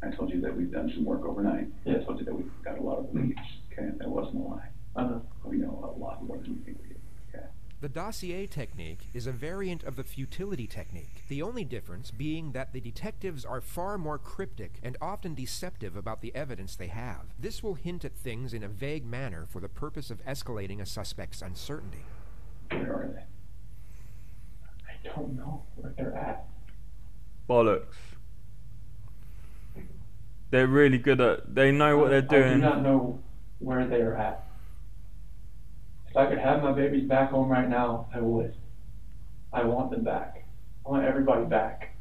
I told you that we've done some work overnight. Yeah. I told you that we've got a lot of leads. Okay, that wasn't a lie. I know. We know a lot more than we think we do. Okay. The dossier technique is a variant of the futility technique, the only difference being that the detectives are far more cryptic and often deceptive about the evidence they have. This will hint at things in a vague manner for the purpose of escalating a suspect's uncertainty. Where are they? I don't know where they're at. Bollocks. They're really good at. They know what they're I doing. do not know where they are at. If I could have my babies back home right now, I would. I want them back. I want everybody back.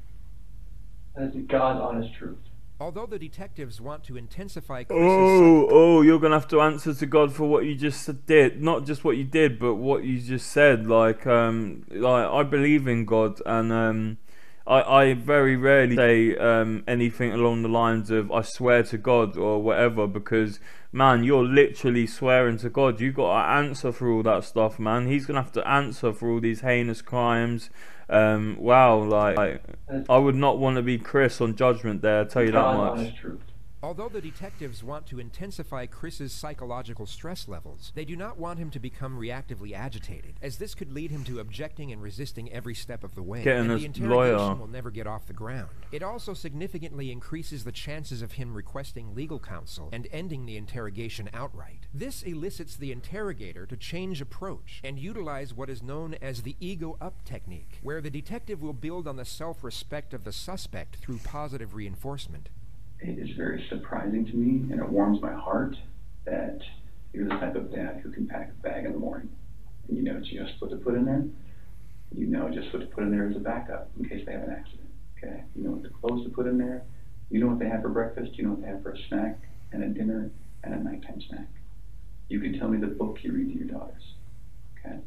That is the God's honest truth. Although the detectives want to intensify Oh, you're gonna have to answer to God for what you just did. Not just what you did, but what you just said. Like I believe in God, and I very rarely say anything along the lines of I swear to God or whatever, because man, you're literally swearing to God. You got to answer for all that stuff, man. He's gonna have to answer for all these heinous crimes. Wow, like I would not want to be Chris on Judgment Day, I tell you that God's much. honest truth. Although the detectives want to intensify Chris's psychological stress levels, they do not want him to become reactively agitated, as this could lead him to objecting and resisting every step of the way, Getting and a the interrogation lawyer. will never get off the ground. It also significantly increases the chances of him requesting legal counsel and ending the interrogation outright. This elicits the interrogator to change approach and utilize what is known as the ego-up technique, where the detective will build on the self-respect of the suspect through positive reinforcement. It is very surprising to me, and it warms my heart that you're the type of dad who can pack a bag in the morning, and you know just what to put in there. You know just what to put in there as a backup in case they have an accident. Okay, you know what the clothes to put in there. You know what they have for breakfast. You know what they have for a snack and a dinner and a nighttime snack. You can tell me the book you read to your daughters. Okay,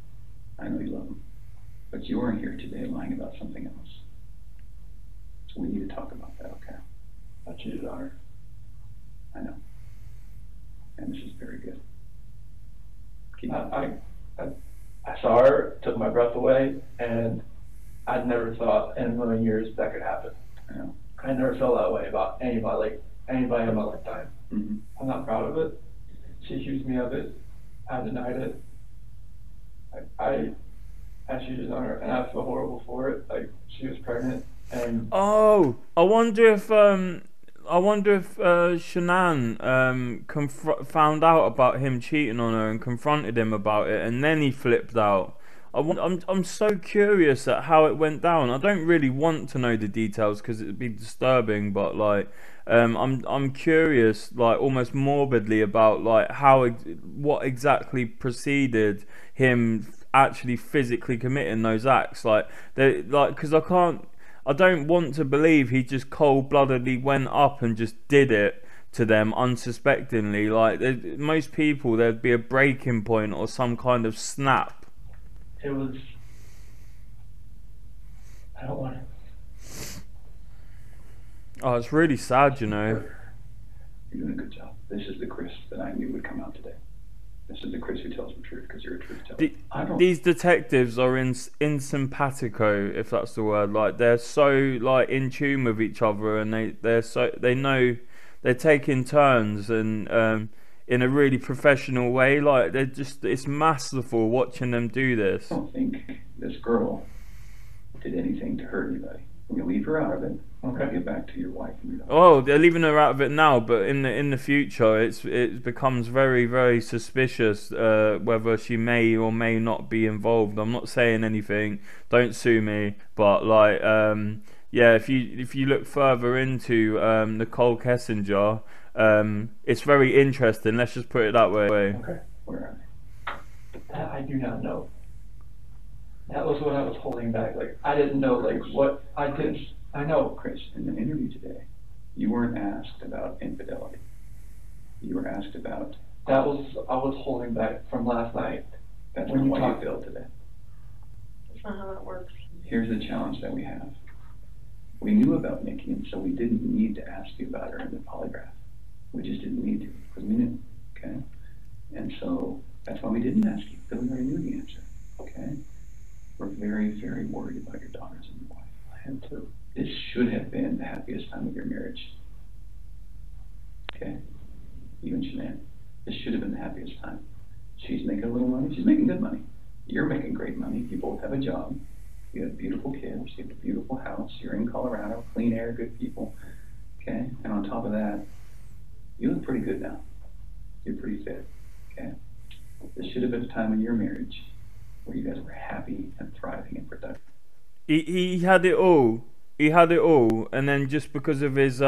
I know you love them, but you aren't here today lying about something else. So we need to talk about that. Okay. That's your daughter. I know. And this is very good. Keep I saw her, took my breath away, and I never thought in a million years that could happen. I know. I never felt that way about anybody in my lifetime. Mm-hmm. I'm not proud of it. She accused me of it. I denied it. I cheated on her, and I feel horrible for it. Like, she was pregnant, and Oh, I wonder if Shanann found out about him cheating on her and confronted him about it, and then he flipped out. I'm so curious at how it went down. I don't really want to know the details because it'd be disturbing, but like I'm curious, like almost morbidly, about like what exactly preceded him actually physically committing those acts. Like they like because I don't want to believe he just cold-bloodedly went up and just did it to them unsuspectingly. Like most people, there'd be a breaking point or some kind of snap. It was. I don't want to. Oh, it's really sad, you know. You're doing a good job. This is the Chris that I knew would come out today. This is the Chris who tells the truth because you're a truth teller. These detectives are in simpatico, if that's the word. Like they're so like in tune with each other, and they know they're taking turns and in a really professional way. Like it's masterful watching them do this. I don't think this girl did anything to hurt anybody. You leave her out of it. Okay. Get back to your wife and your daughter. Oh, they're leaving her out of it now, but in the future, it becomes very, very suspicious whether she may or may not be involved. I'm not saying anything. Don't sue me. But like, yeah, if you look further into Nicole Kessinger, it's very interesting. Let's just put it that way. Okay. Where are they? That I do not know. That was what I was holding back. Like I didn't know like what I did. I know, Chris, in the interview today, you weren't asked about infidelity. You were asked about. I was holding back from last night. That's not why you failed today. That's not how that works. Here's the challenge that we have. We knew about Nikki, and so we didn't need to ask you about her in the polygraph. We just didn't need to because we knew, okay? And so that's why we didn't ask you, because we already knew the answer, okay? We're very, very worried about your daughters and your wife. I am too. This should have been the happiest time of your marriage. Okay? You and Shanann. This should have been the happiest time. She's making a little money. She's making good money. You're making great money. You both have a job. You have beautiful kids. You have a beautiful house. You're in Colorado. Clean air, good people. Okay? And on top of that, you look pretty good now. You're pretty fit. Okay? This should have been a time in your marriage where you guys were happy and thriving and productive. He had it all. He had it all, and then just because of his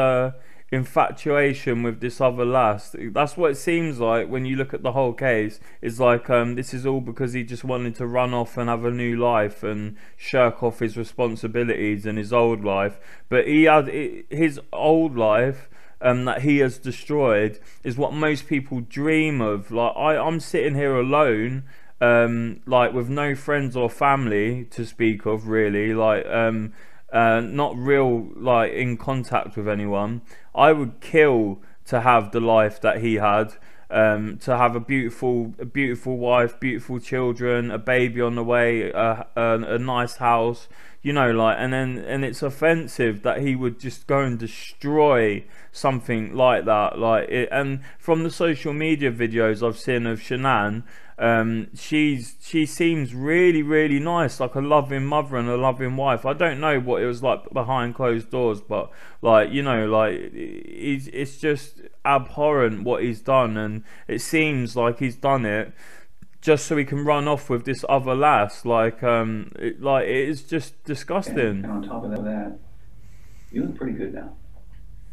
infatuation with this other lass, that's what it seems like when you look at the whole case. It's like this is all because he just wanted to run off and have a new life and shirk off his responsibilities and his old life. But he had his old life that he has destroyed is what most people dream of. Like I'm sitting here alone, like with no friends or family to speak of, really. Like not real like in contact with anyone. I would kill to have the life that he had, to have a beautiful wife, beautiful children, a baby on the way, a nice house, you know, like, and it's offensive that he would just go and destroy something like that, like it. And from the social media videos I've seen of Shanann, she seems really nice, like a loving mother and a loving wife. I don't know what it was like behind closed doors, but like, you know, like it's just abhorrent what he's done, and it seems like he's done it just so he can run off with this other lass. Like it is just disgusting. And on top of that, you look pretty good now.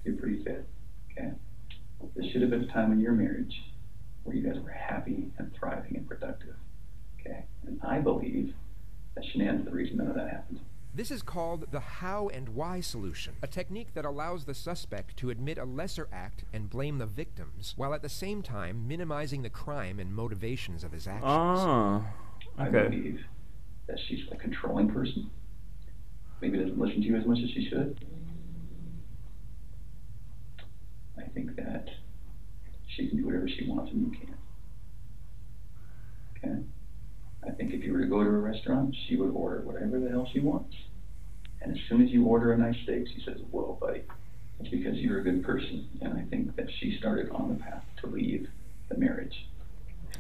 You're pretty fit. Okay, this should have been a time in your marriage where you guys were happy and thriving and productive. Okay? And I believe that Shanann's the reason none of that happened. This is called the how and why solution, a technique that allows the suspect to admit a lesser act and blame the victims, while at the same time minimizing the crime and motivations of his actions. Ah, okay. I believe that she's a controlling person. Maybe doesn't listen to you as much as she should. I think that she can do whatever she wants and you can't. Okay? I think if you were to go to a restaurant, she would order whatever the hell she wants. And as soon as you order a nice steak, she says, "Whoa, buddy." It's because you're a good person. And I think that she started on the path to leave the marriage.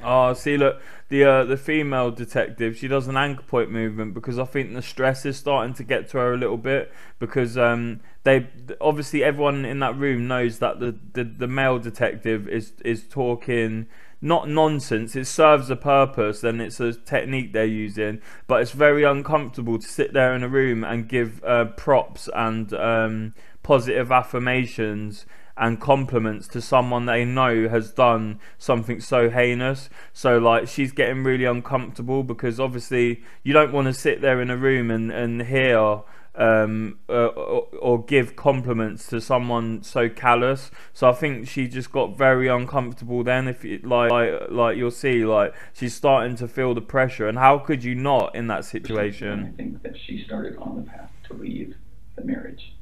Oh, see, look, the female detective, she does an anchor point movement because I think the stress is starting to get to her a little bit, because they obviously, everyone in that room knows that the male detective is talking not nonsense. It serves a purpose and it's a technique they're using, but it's very uncomfortable to sit there in a room and give props and positive affirmations and compliments to someone they know has done something so heinous. So like she's getting really uncomfortable because obviously you don't want to sit there in a room and hear or give compliments to someone so callous. So I think she just got very uncomfortable then. If you, like you'll see, like she's starting to feel the pressure, and how could you not in that situation? I think that she started on the path to leave the marriage.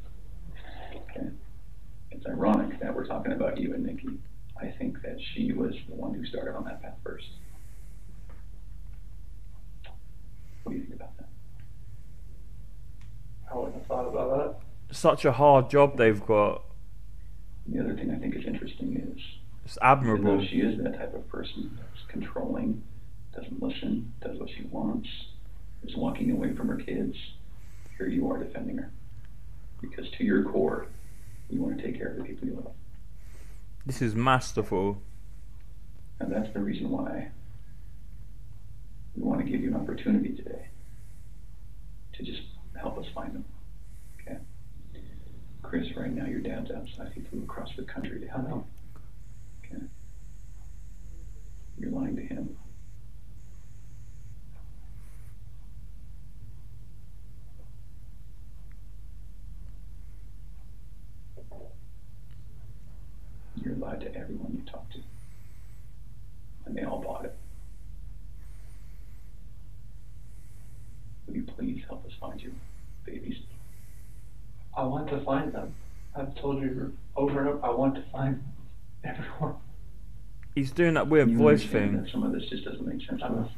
Okay, it's ironic that we're talking about you and Nikki. I think that she was the one who started on that path first. What do you think about that? I wouldn't have thought about that. Such a hard job they've got. The other thing I think is interesting is It's admirable. even though she is that type of person that's controlling, doesn't listen, does what she wants, is walking away from her kids, here you are defending her. Because to your core, you want to take care of the people you love. This is masterful. And that's the reason why we want to give you an opportunity today to just help us find them. Okay? Chris, right now your dad's outside. He flew across the country to help you. Okay? You're lying to him. You're lied to everyone you talk to. And they all bought it. Will you please help us find your babies? I want to find them. I've told you over and over, I want to find everyone. He's doing that weird You voice understand thing. that some of this just doesn't make sense to us.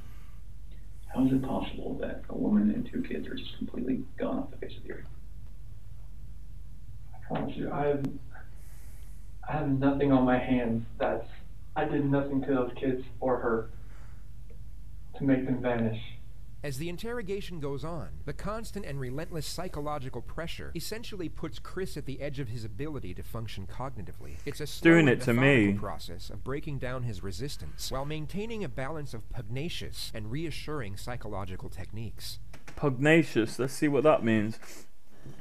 How is it possible that a woman and 2 kids are just completely gone off the face of the earth? I promise you, I have nothing on my hands I did nothing to those kids or her to make them vanish. As the interrogation goes on, the constant and relentless psychological pressure essentially puts Chris at the edge of his ability to function cognitively. It's a slow Doing and it to methodical me. process of breaking down his resistance while maintaining a balance of pugnacious and reassuring psychological techniques. Pugnacious, let's see what that means.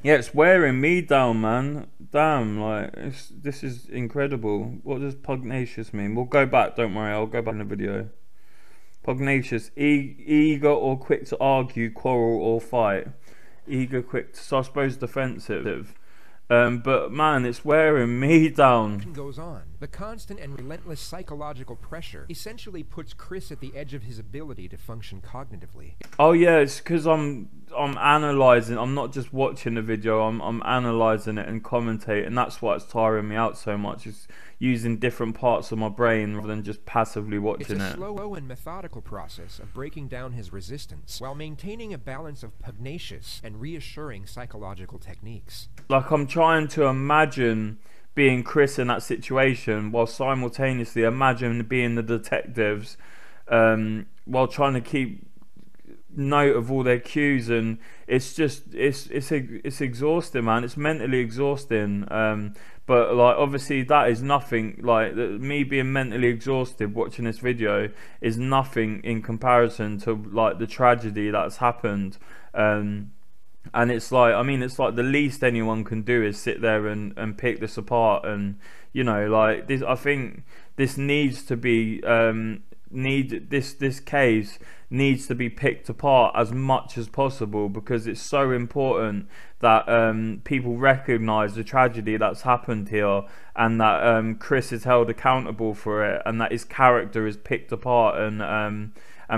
Yeah, it's wearing me down, man. Damn, like, this is incredible. What does pugnacious mean? We'll go back, don't worry, I'll go back in the video. Pugnacious, eager or quick to argue, quarrel or fight. Eager, quick, so I suppose defensive. But man, it's wearing me down. Goes on. The constant and relentless psychological pressure essentially puts Chris at the edge of his ability to function cognitively. Oh yeah, it's because I'm analysing. I'm not just watching the video. I'm analysing it and commentating. That's why it's tiring me out so much. It's using different parts of my brain rather than just passively watching it. It's a slow and methodical process of breaking down his resistance while maintaining a balance of pugnacious and reassuring psychological techniques. Like I'm trying to imagine being Chris in that situation while simultaneously imagine being the detectives, while trying to keep note of all their cues, and it's just it's exhausting, man. It's mentally exhausting. But like obviously that is nothing, like me being mentally exhausted watching this video is nothing in comparison to like the tragedy that's happened. And it's like, I mean, it's like the least anyone can do is sit there and pick this apart, and you know, like this, I think this needs to be this case needs to be picked apart as much as possible, because it's so important that people recognize the tragedy that's happened here, and that Chris is held accountable for it, and that his character is picked apart and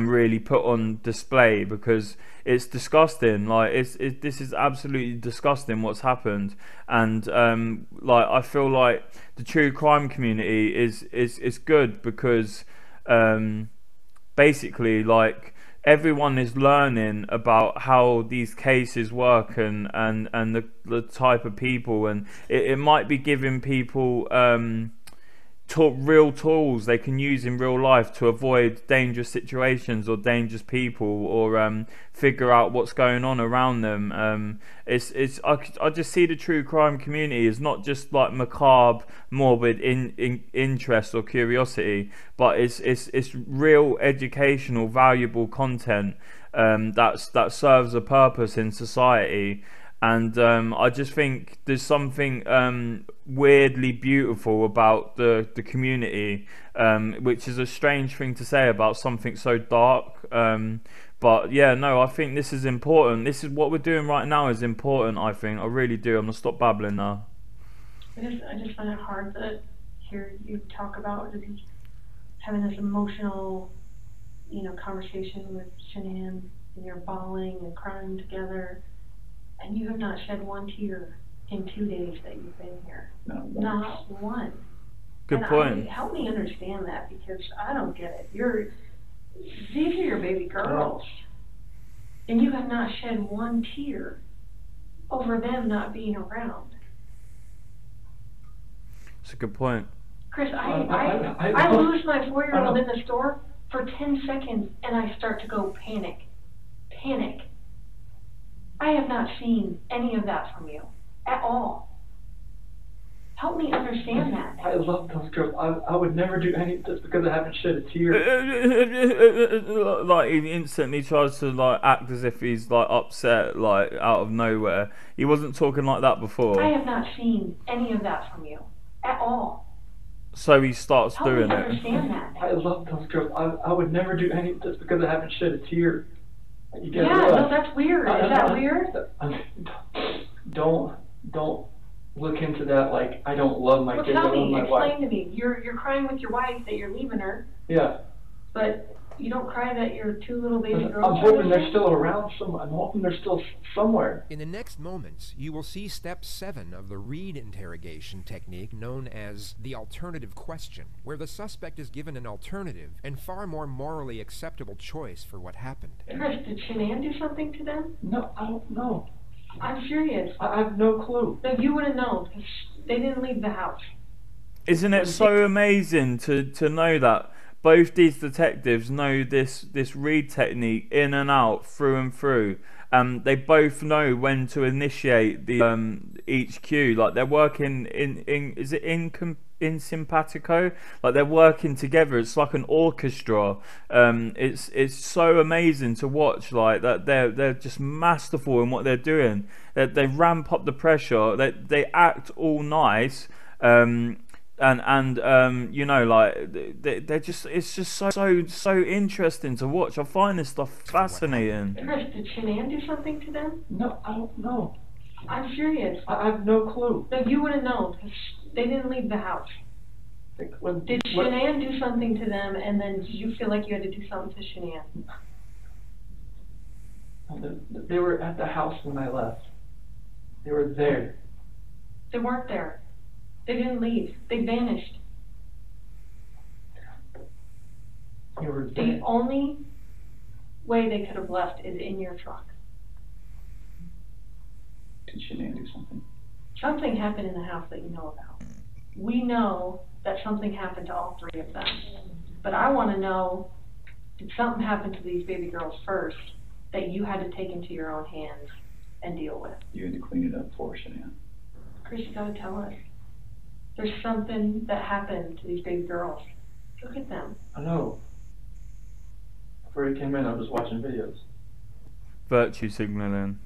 really put on display, because it's disgusting. Like this is absolutely disgusting what's happened. And like I feel like the true crime community is good, because basically like everyone is learning about how these cases work and the type of people, and it might be giving people real tools they can use in real life to avoid dangerous situations or dangerous people, or figure out what's going on around them. I just see the true crime community as not just like macabre, morbid interest or curiosity, but it's real educational, valuable content that serves a purpose in society. and I just think there's something weirdly beautiful about the community, which is a strange thing to say about something so dark. But yeah, no, I think this is important. This is what we're doing right now is important. I think I really do. I'm gonna stop babbling now. I just find it hard to hear you talk about just having this emotional, conversation with Shanann, and you're bawling and crying together, and you have not shed one tear in 2 days that you've been here. Not one. Good point. Help me understand that, because I don't get it. These are your baby girls, and you have not shed one tear over them not being around. It's a good point. Chris, I lose my 4-year-old in the store for 10 seconds, and I start to go panic. I have not seen any of that from you at all. Help me understand that. I love those girls. I would never do any just because I haven't shed a tear. Like, he instantly tries to like act as if he's like upset, like out of nowhere. He wasn't talking like that before. I have not seen any of that from you at all. So he starts Help doing me it. Understand that. I love those girls. I would never do any just because I haven't shed a tear. No, that's weird. Is that weird? Don't look into that like I don't love my Well, kids. I tell love me, my wife. explain to me. You're crying with your wife that you're leaving her, Yeah. but you don't cry that your 2 little baby girls. I'm hoping they're still around somewhere. I'm hoping they're still somewhere. In the next moments, you will see step 7 of the Reed interrogation technique known as the alternative question, where the suspect is given an alternative and far more morally acceptable choice for what happened. Chris, did Shanann do something to them? No, I don't know. I'm serious. I have no clue. No, you would have known, because they didn't leave the house. Isn't it so amazing to know that both these detectives know this Reed technique in and out, through and through, and they both know when to initiate the each cue. Like they're working in simpatico, like they're working together. It's like an orchestra. It's so amazing to watch. Like that, they're just masterful in what they're doing. They ramp up the pressure. They act all nice. And like they're just, it's just so interesting to watch. I find this stuff fascinating. Chris, did Shanann do something to them? No, I don't know. I'm serious. I have no clue. No, you would have known, because they didn't leave the house. Did Shanann do something to them, and then did you feel like you had to do something to Shanann? They were at the house when I left. They were there. They weren't there. They didn't leave. They vanished. They were there. The only way they could have left is in your truck. Did Shanann do something? Something happened in the house that you know about. We know that something happened to all 3 of them. But I want to know, did something happen to these baby girls first that you had to take into your own hands and deal with? You had to clean it up for Shanann. Chris, you gotta tell us. There's something that happened to these baby girls. Look at them. I know. Before you came in, I was watching videos. Virtue signaling.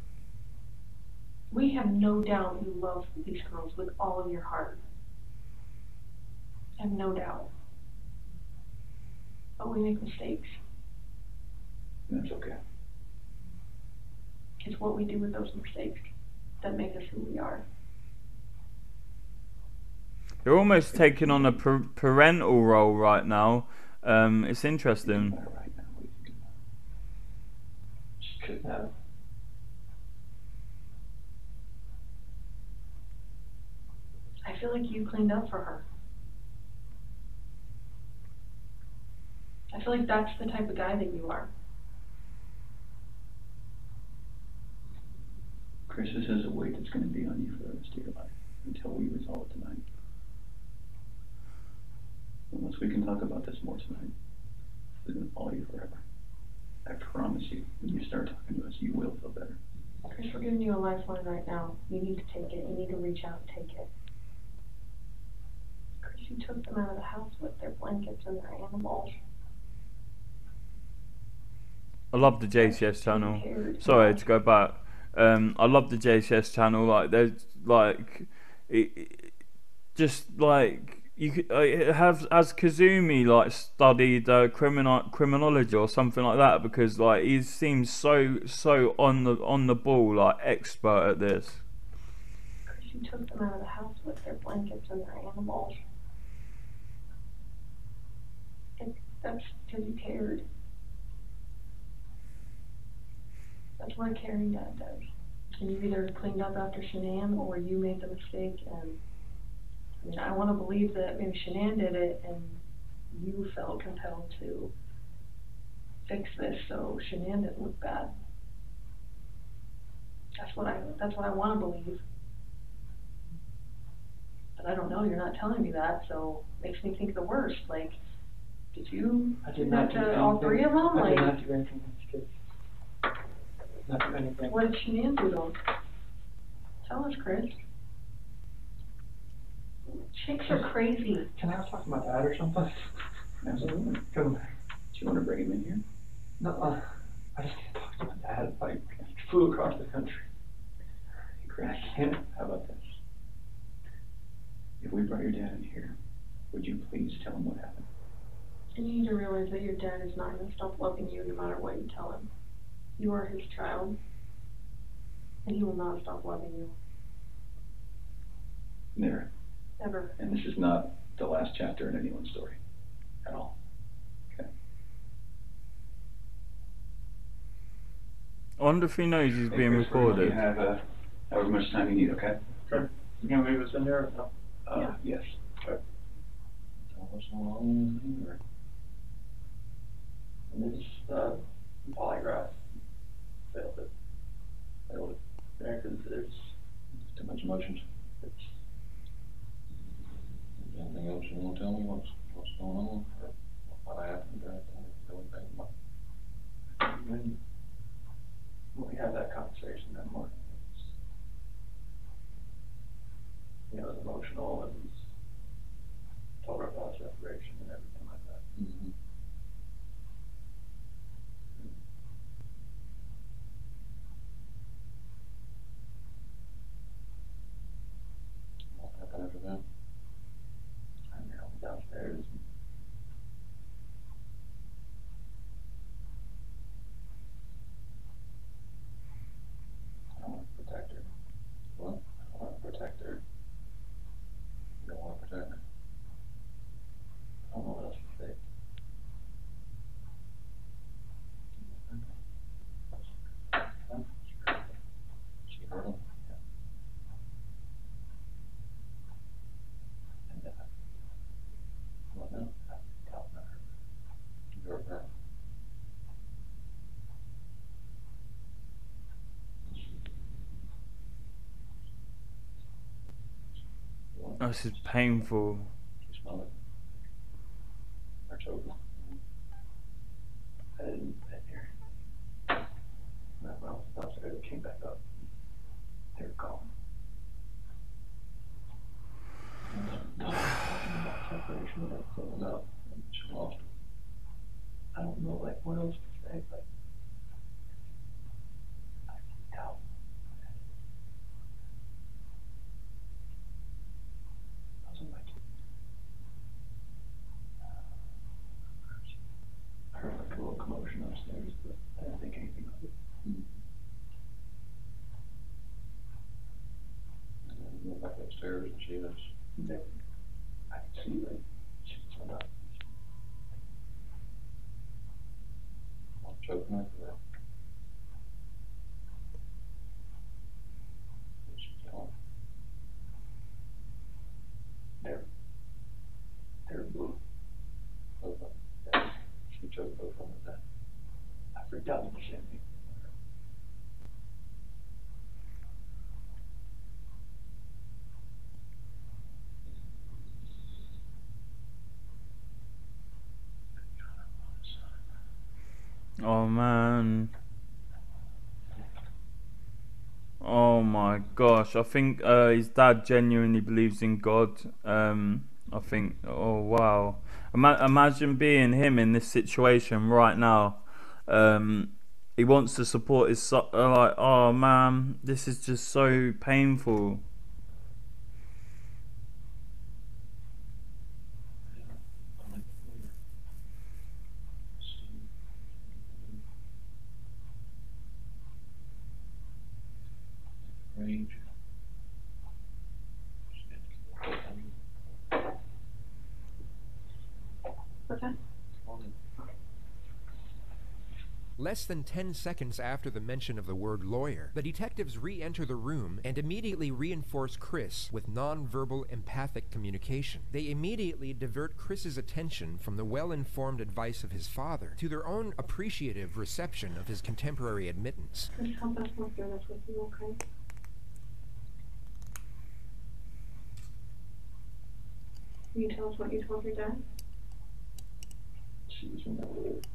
We have no doubt you love these girls with all of your heart. I have no doubt. But we make mistakes. That's okay. It's what we do with those mistakes that make us who we are. They're almost taking on a parental role right now. It's interesting. Right now, what do you think about it? She couldn't have. I feel like you cleaned up for her. I feel like that's the type of guy that you are. Chris, this is a weight that's going to be on you for the rest of your life until we resolve it tonight. Unless we can talk about this more tonight, it's going to follow you forever. I promise you, when you start talking to us, you will feel better. Chris, we're giving you a lifeline right now. You need to take it. You need to reach out and take it. Chris, you took them out of the house with their blankets and their animals. I love the JCS channel. Sorry to go back. I love the JCS channel. Like there's like just like you could has Kazumi like studied criminology or something like that, because like he seems so on the ball, like expert at this. She took them out of the house with their blankets and their animals. And that's because he cared. That's what a caring dad does. And you either cleaned up after Shanann or you made the mistake. And I mean, I want to believe that maybe Shanann did it and you felt compelled to fix this so Shanann didn't look bad. That's what I want to believe. But I don't know, you're not telling me that, so it makes me think the worst. Like, did you do that to all three of them? I did not do anything to these kids. Not do anything. What did Shanann do to them? Tell us, Chris. Chicks are crazy. Can I talk to my dad or something? Absolutely. Come. Do you want to bring him in here? No, I just can't talk to my dad. Like, I flew across the country. Hey, Chris, I can't. how about this? If we brought your dad in here, would you please tell him what happened? And you need to realize that your dad is not going to stop loving you no matter what you tell him. You are his child, and he will not stop loving you. Never. Ever. And this is not the last chapter in anyone's story. At all. Okay. I wonder if he knows he's being Chris, we're gonna recorded. have however much time you need, okay? Sure. You gonna leave us in there or no? Yeah. Yes. Sure. Tell us how long you or And this, polygraph failed it. Yeah, because there's too much emotions. it's Anything else you want to tell me? What's going on? Or what happened? Or anything? when we had that conversation that morning, it was emotional and told her about separation and everything like that. Mm-hmm. What happened after that? I mean, I went downstairs. I want to protect her. What? I want to protect her. You don't want to protect her? I don't know what else to say. She hurt him? And well, no, I doubt not her. You hurt her? This is painful. She smelled it. Or choking. I didn't hear. And when I was downstairs, I came back up. They were gone. Talking about separation and everything up. And she lost her. I don't know, like, what else to say. Like, I freaked out. I was like, I heard like a little commotion upstairs, but I didn't think anything of it. Mm-hmm. And then we went back upstairs and she was There, I could see like she was on up. choking her for that. She was yelling. They're blue. Both of them. Yeah. She choked both of them with that. I freaked out when she hit me. Oh man. Oh my gosh. I think his dad genuinely believes in God. I think, oh wow. Imagine being him in this situation right now. He wants to support his son. Like, oh man, this is just so painful. Range. What's that? Less than 10 seconds after the mention of the word lawyer, the detectives re-enter the room and immediately reinforce Chris with non-verbal empathic communication. They immediately divert Chris's attention from the well-informed advice of his father to their own appreciative reception of his contemporary admittance. Chris, help us work through this with you, okay? Will you tell us what you told your dad? She was remembered.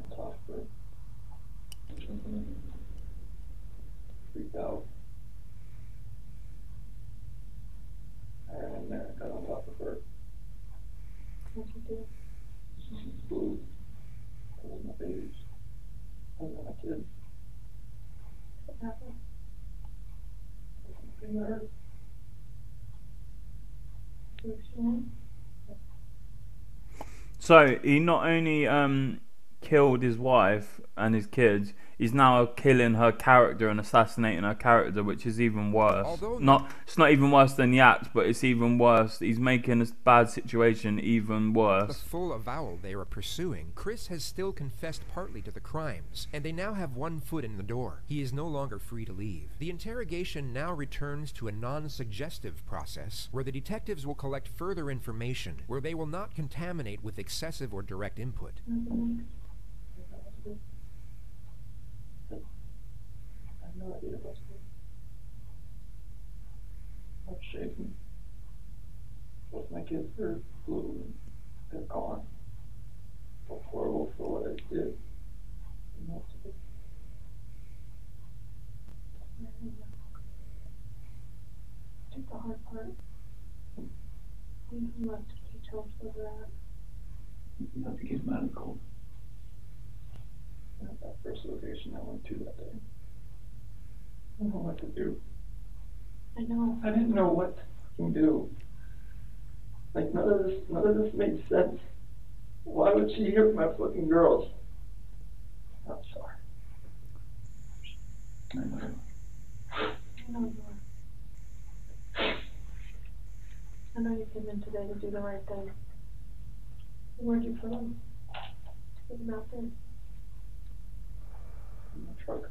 I talked to her. Freaked out. I ran in there and got on top of her. What'd you do? She blew. That was my baby. That was my kid. What happened? Something hurt. Where's your name? So he not only killed his wife and his kids, he's now killing her character and assassinating her character, which is even worse. It's not even worse than the act, but it's even worse. He's making this bad situation even The worse. full avowal they are pursuing, Chris has still confessed partly to the crimes, and they now have one foot in the door. He is no longer free to leave. The interrogation now returns to a non-suggestive process, where the detectives will collect further information, where they will not contaminate with excessive or direct input. I have no idea what's going on. I'm shaking. Both my kids are blue and they're gone. I feel horrible for what I did. Did the hard part. When you left, you told us where they're at. You have to get them out of the cold. At that first location I went to that day. I don't know what to do. I know. I didn't know what to fucking do. Like none of this made sense. Why would she hurt my fucking girls? I'm sorry. I know. I know you are. I know you came in today to do the right thing. Where'd you put them? Put them out there. In the truck.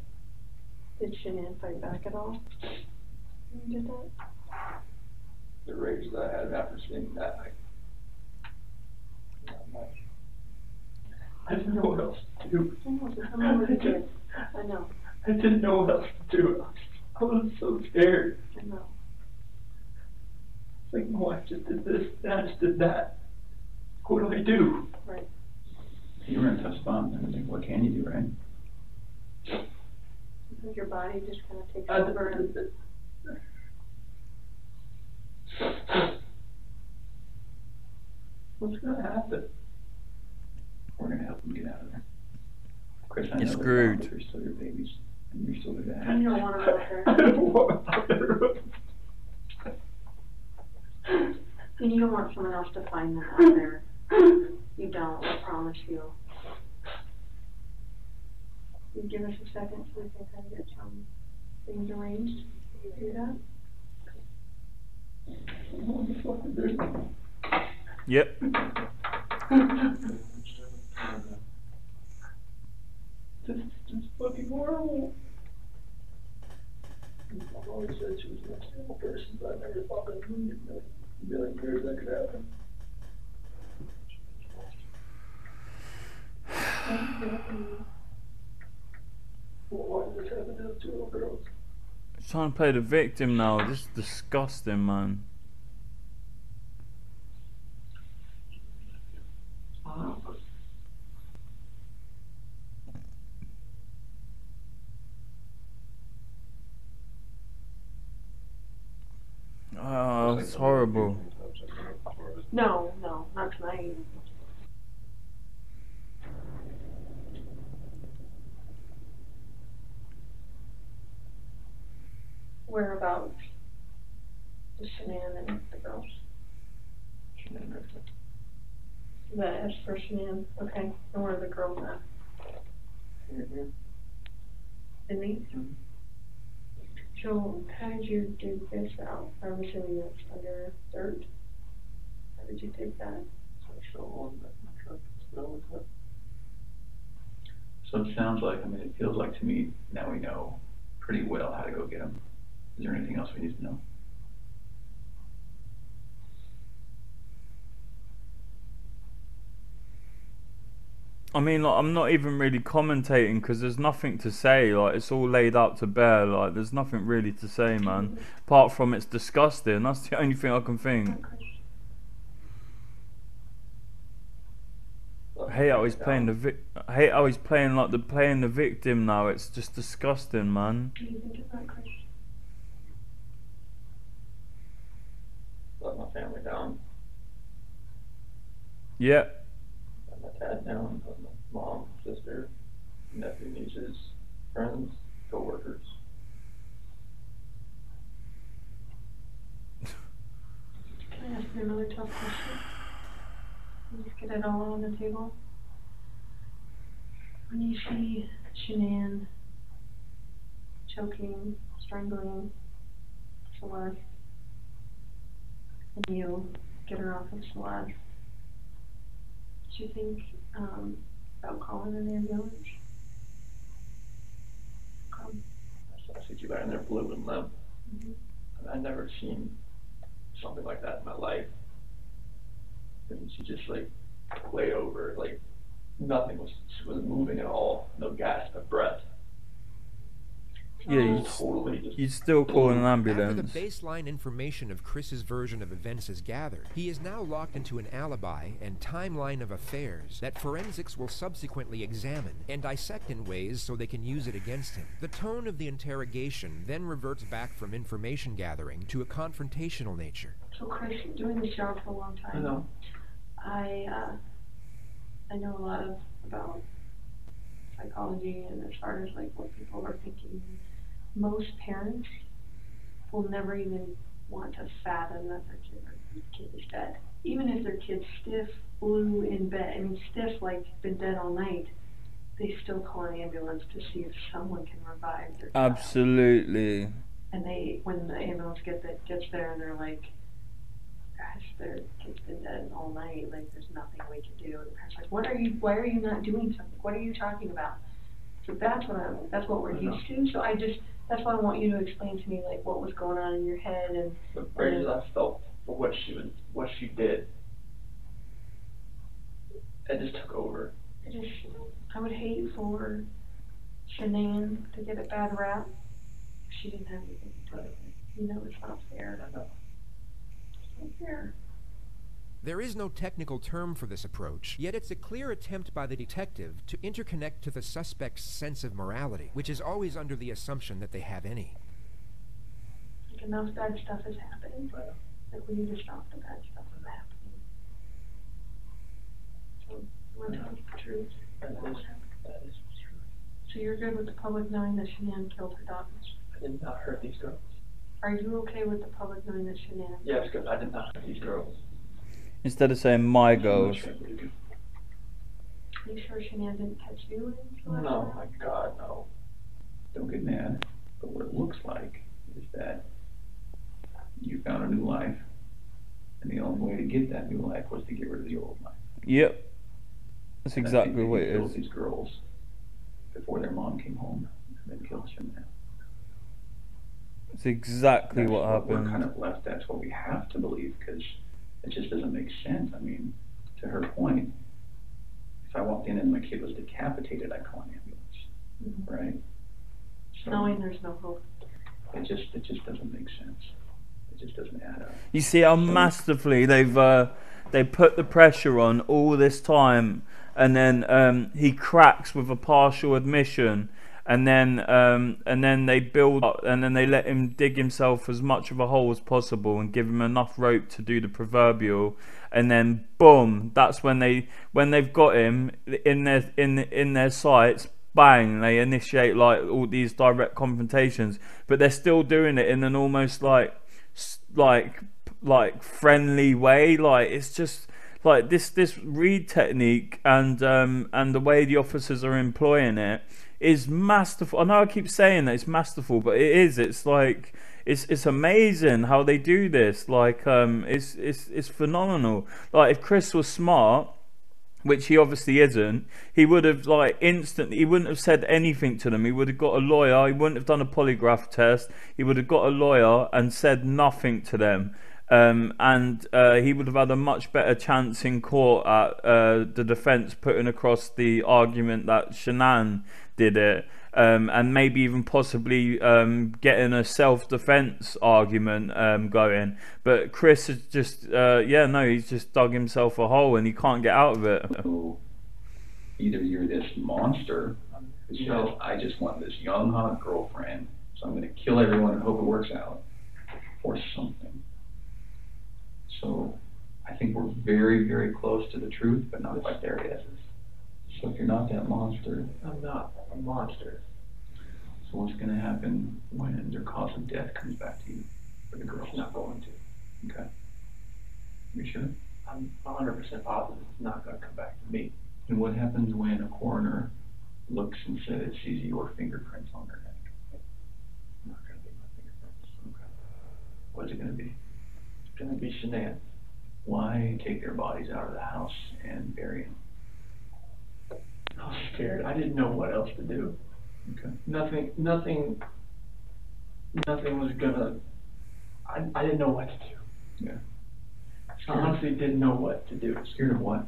Did Shanann fight back at all? You did that? The rage that I had after seeing that, not much. I didn't know what else to do. I know what you did. I know. I didn't know what else to do. I was so scared. I know. It's like, my wife just did this, and I just did that. What do I do? Right. You were in a tough spot, and I think, what can you do, right? Sometimes your body just kind of takes over and... What's gonna happen? We're gonna help them get out of there. Chris, I You're know screwed. You're still your babies, and you're still their dad. I don't want them out there. I don't want them out there. And you don't want someone else to find them out there. You don't, I promise you. You give us a second so we can kind of get some things arranged. Can you do that? What the fuck is this? Yep. This is just fucking horrible. I've always said she was an external person, but I never thought that in a million years that could happen. Why did this happen to those two little girls? Trying to play the victim now. This is disgusting, man. Oh, it's horrible. No, not tonight. Whereabouts? Just Shanann and the girls. Shanann right there. The S for Shanann. Okay. And where are the girls at? Here. In these? Mhm. So how did you dig this out? I'm assuming that's under dirt. How did you dig that? So it sounds like, I mean, it feels like to me, now we know pretty well how to go get them. Is there anything else we need to know? I mean, like, I'm not even really commentating because there's nothing to say. Like, it's all laid out to bear. Like, there's nothing really to say, man. Apart from it's disgusting. That's the only thing I can think. I hate how he's playing I hate how he's playing like playing the victim now. It's just disgusting, man. Do you think it's not Chris? Let my family down. Yeah. Let my dad down. Let my mom, sister, nephew, nieces, friends, co-workers. Can I ask you another tough question? Just get it all on the table. When you see Shanann choking, strangling Celeste, and you get her off of Celeste, do you think about calling an ambulance? I see you laying there blue and limp. I've never seen something like that in my life. And she just like laid over, like nothing was moving at all, no gasp of breath. Yeah, you'd still call an ambulance. After the baseline information of Chris's version of events is gathered, he is now locked into an alibi and timeline of affairs that forensics will subsequently examine and dissect in ways so they can use it against him. The tone of the interrogation then reverts back from information gathering to a confrontational nature. So Chris, you're doing this job for a long time. I know. I know a lot about psychology and as far as like what people are thinking. Most parents will never even want to fathom that their kid is dead. Even if their kid's stiff, blue in bed, I mean stiff like been dead all night, they still call an ambulance to see if someone can revive their child. Absolutely. And when the ambulance gets there and they're like, gosh, their kid's been dead all night, like there's nothing we can do. And the parents are like, why are you not doing something? What are you talking about? So that's what we're used to. So that's why I want you to explain to me like what was going on in your head and the rage I felt for what she did. It just took over. I would hate for Shanann to get a bad rap if she didn't have anything to do with it. You know, it's not fair. I know. It's not fair. There is no technical term for this approach, yet it's a clear attempt by the detective to interconnect to the suspect's sense of morality, which is always under the assumption that they have any. Like enough bad stuff has happened. Like we need to stop the bad stuff from happening. So you want to tell us the truth? That is true. So you're good with the public knowing that Shanann killed her daughters? I did not hurt these girls. Are you okay with the public knowing that Shanann? Yes, because I did not hurt these girls. Instead of saying my girls. Are you sure Shanann didn't catch you? No, my God, no. Don't get mad. But what it looks like is that you found a new life, and the only way to get that new life was to get rid of the old life. Yep. That's exactly what it killed is. these girls before their mom came home, and then killed Shanann. It's exactly what happened. We're kind of left. That's what we have to believe, because it just doesn't make sense. I mean, to her point, if I walked in and my kid was decapitated, I'd call an ambulance, right? So knowing there's no hope. It just doesn't make sense. It just doesn't add up. You see how masterfully they put the pressure on all this time, and then he cracks with a partial admission, and then they build up, and then they let him dig himself as much of a hole as possible and give him enough rope to do the proverbial, and then boom, that's when they've got him in their sights, bang, they initiate like all these direct confrontations, but they're still doing it in an almost like friendly way. Like it's just like this read technique and the way the officers are employing it is masterful. I know I keep saying that it's masterful, but it is. It's like it's amazing how they do this. Like it's phenomenal. Like if Chris was smart, which he obviously isn't, he would have like instantly, he wouldn't have said anything to them. He would have got a lawyer, he wouldn't have done a polygraph test, he would have got a lawyer and said nothing to them. And he would have had a much better chance in court at the defence putting across the argument that Shanann did it. And maybe even possibly getting a self-defense argument going. But Chris is just, he's just dug himself a hole and he can't get out of it. So either you're this monster who says, I just want this young, hot girlfriend, so I'm going to kill everyone and hope it works out, or something. So I think we're very, very close to the truth, but not quite there yet. So if you're not that monster, I'm not a monster. so what's going to happen when their cause of death comes back to you for the girl? It's not going to. Okay. You sure? I'm 100% positive it's not going to come back to me. And what happens when a coroner looks and says, sees your fingerprints on their neck? It's not going to be my fingerprints. Okay. What's it going to be? It's going to be Shanann. Why take their bodies out of the house and bury them? I was scared. I didn't know what else to do. Okay. Nothing was gonna, I didn't know what to do. Yeah. I honestly didn't know what to do. Scared of what?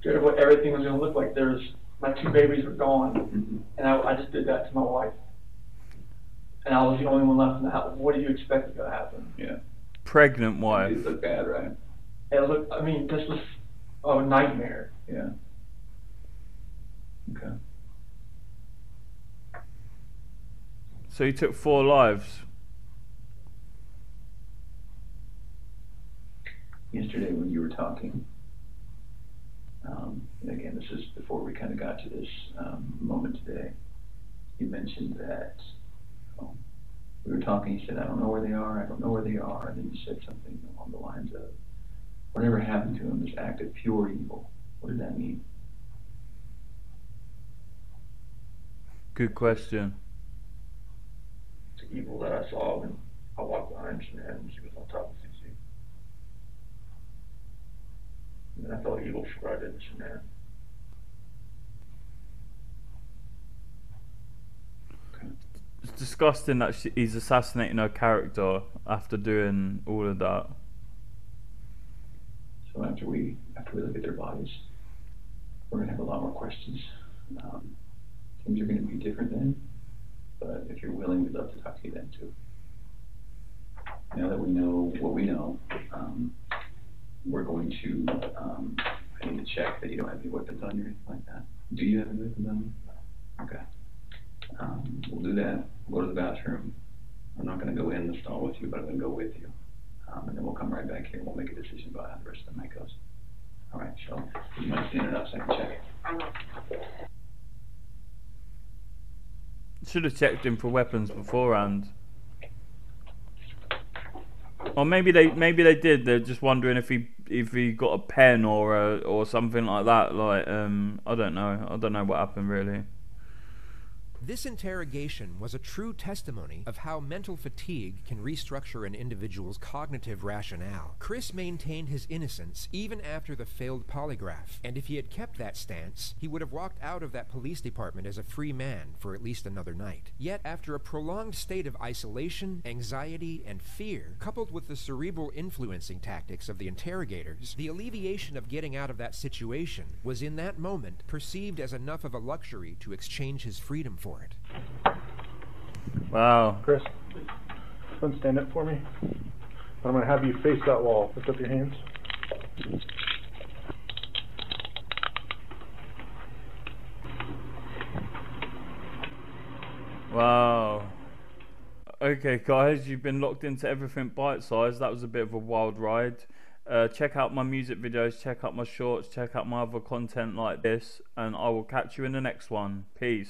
Scared of what everything was gonna look like. My 2 babies were gone, Mm-hmm. and I just did that to my wife. And I was the only one left in the house. What do you expect is gonna happen? Yeah. Pregnant wife. It looked bad, right? It looked, I mean, this was a nightmare. Yeah. Okay. So he took 4 lives. Yesterday when you were talking, and again, this is before we kind of got to this moment today, you mentioned that we were talking, you said, I don't know where they are, and then you said something along the lines of, whatever happened to them, this act of pure evil. What did that mean? Good question. The evil that I saw when I walked behind Shanann and she was on top of CC. And I felt evil right into Shanann. It's disgusting that he's assassinating her character after doing all of that. So after we look at their bodies, we're going to have a lot more questions. Things are going to be different then, but if you're willing, we'd love to talk to you then too. Now that we know what we know, we're going to, I need to check that you don't have any weapons on you or anything like that. Do you have any weapons on you? Okay. We'll do that. We'll go to the bathroom. I'm not going to go in the stall with you, but I'm going to go with you. And then we'll come right back here and we'll make a decision about how the rest of the night goes. All right, so you might stand it up so I can check it. Should have checked him for weapons beforehand. Or maybe they did. They're just wondering if he got a pen or something like that. Like I don't know. I don't know what happened really. This interrogation was a true testimony of how mental fatigue can restructure an individual's cognitive rationale. Chris maintained his innocence even after the failed polygraph, and if he had kept that stance, he would have walked out of that police department as a free man for at least another night. Yet, after a prolonged state of isolation, anxiety, and fear, coupled with the cerebral influencing tactics of the interrogators, the alleviation of getting out of that situation was in that moment perceived as enough of a luxury to exchange his freedom for it. Wow. Chris, come stand up for me. I'm going to have you face that wall. Lift up your hands. Wow. Okay, guys, you've been locked into everything bite-sized. That was a bit of a wild ride. Check out my music videos, check out my shorts, check out my other content like this, and I will catch you in the next one. Peace.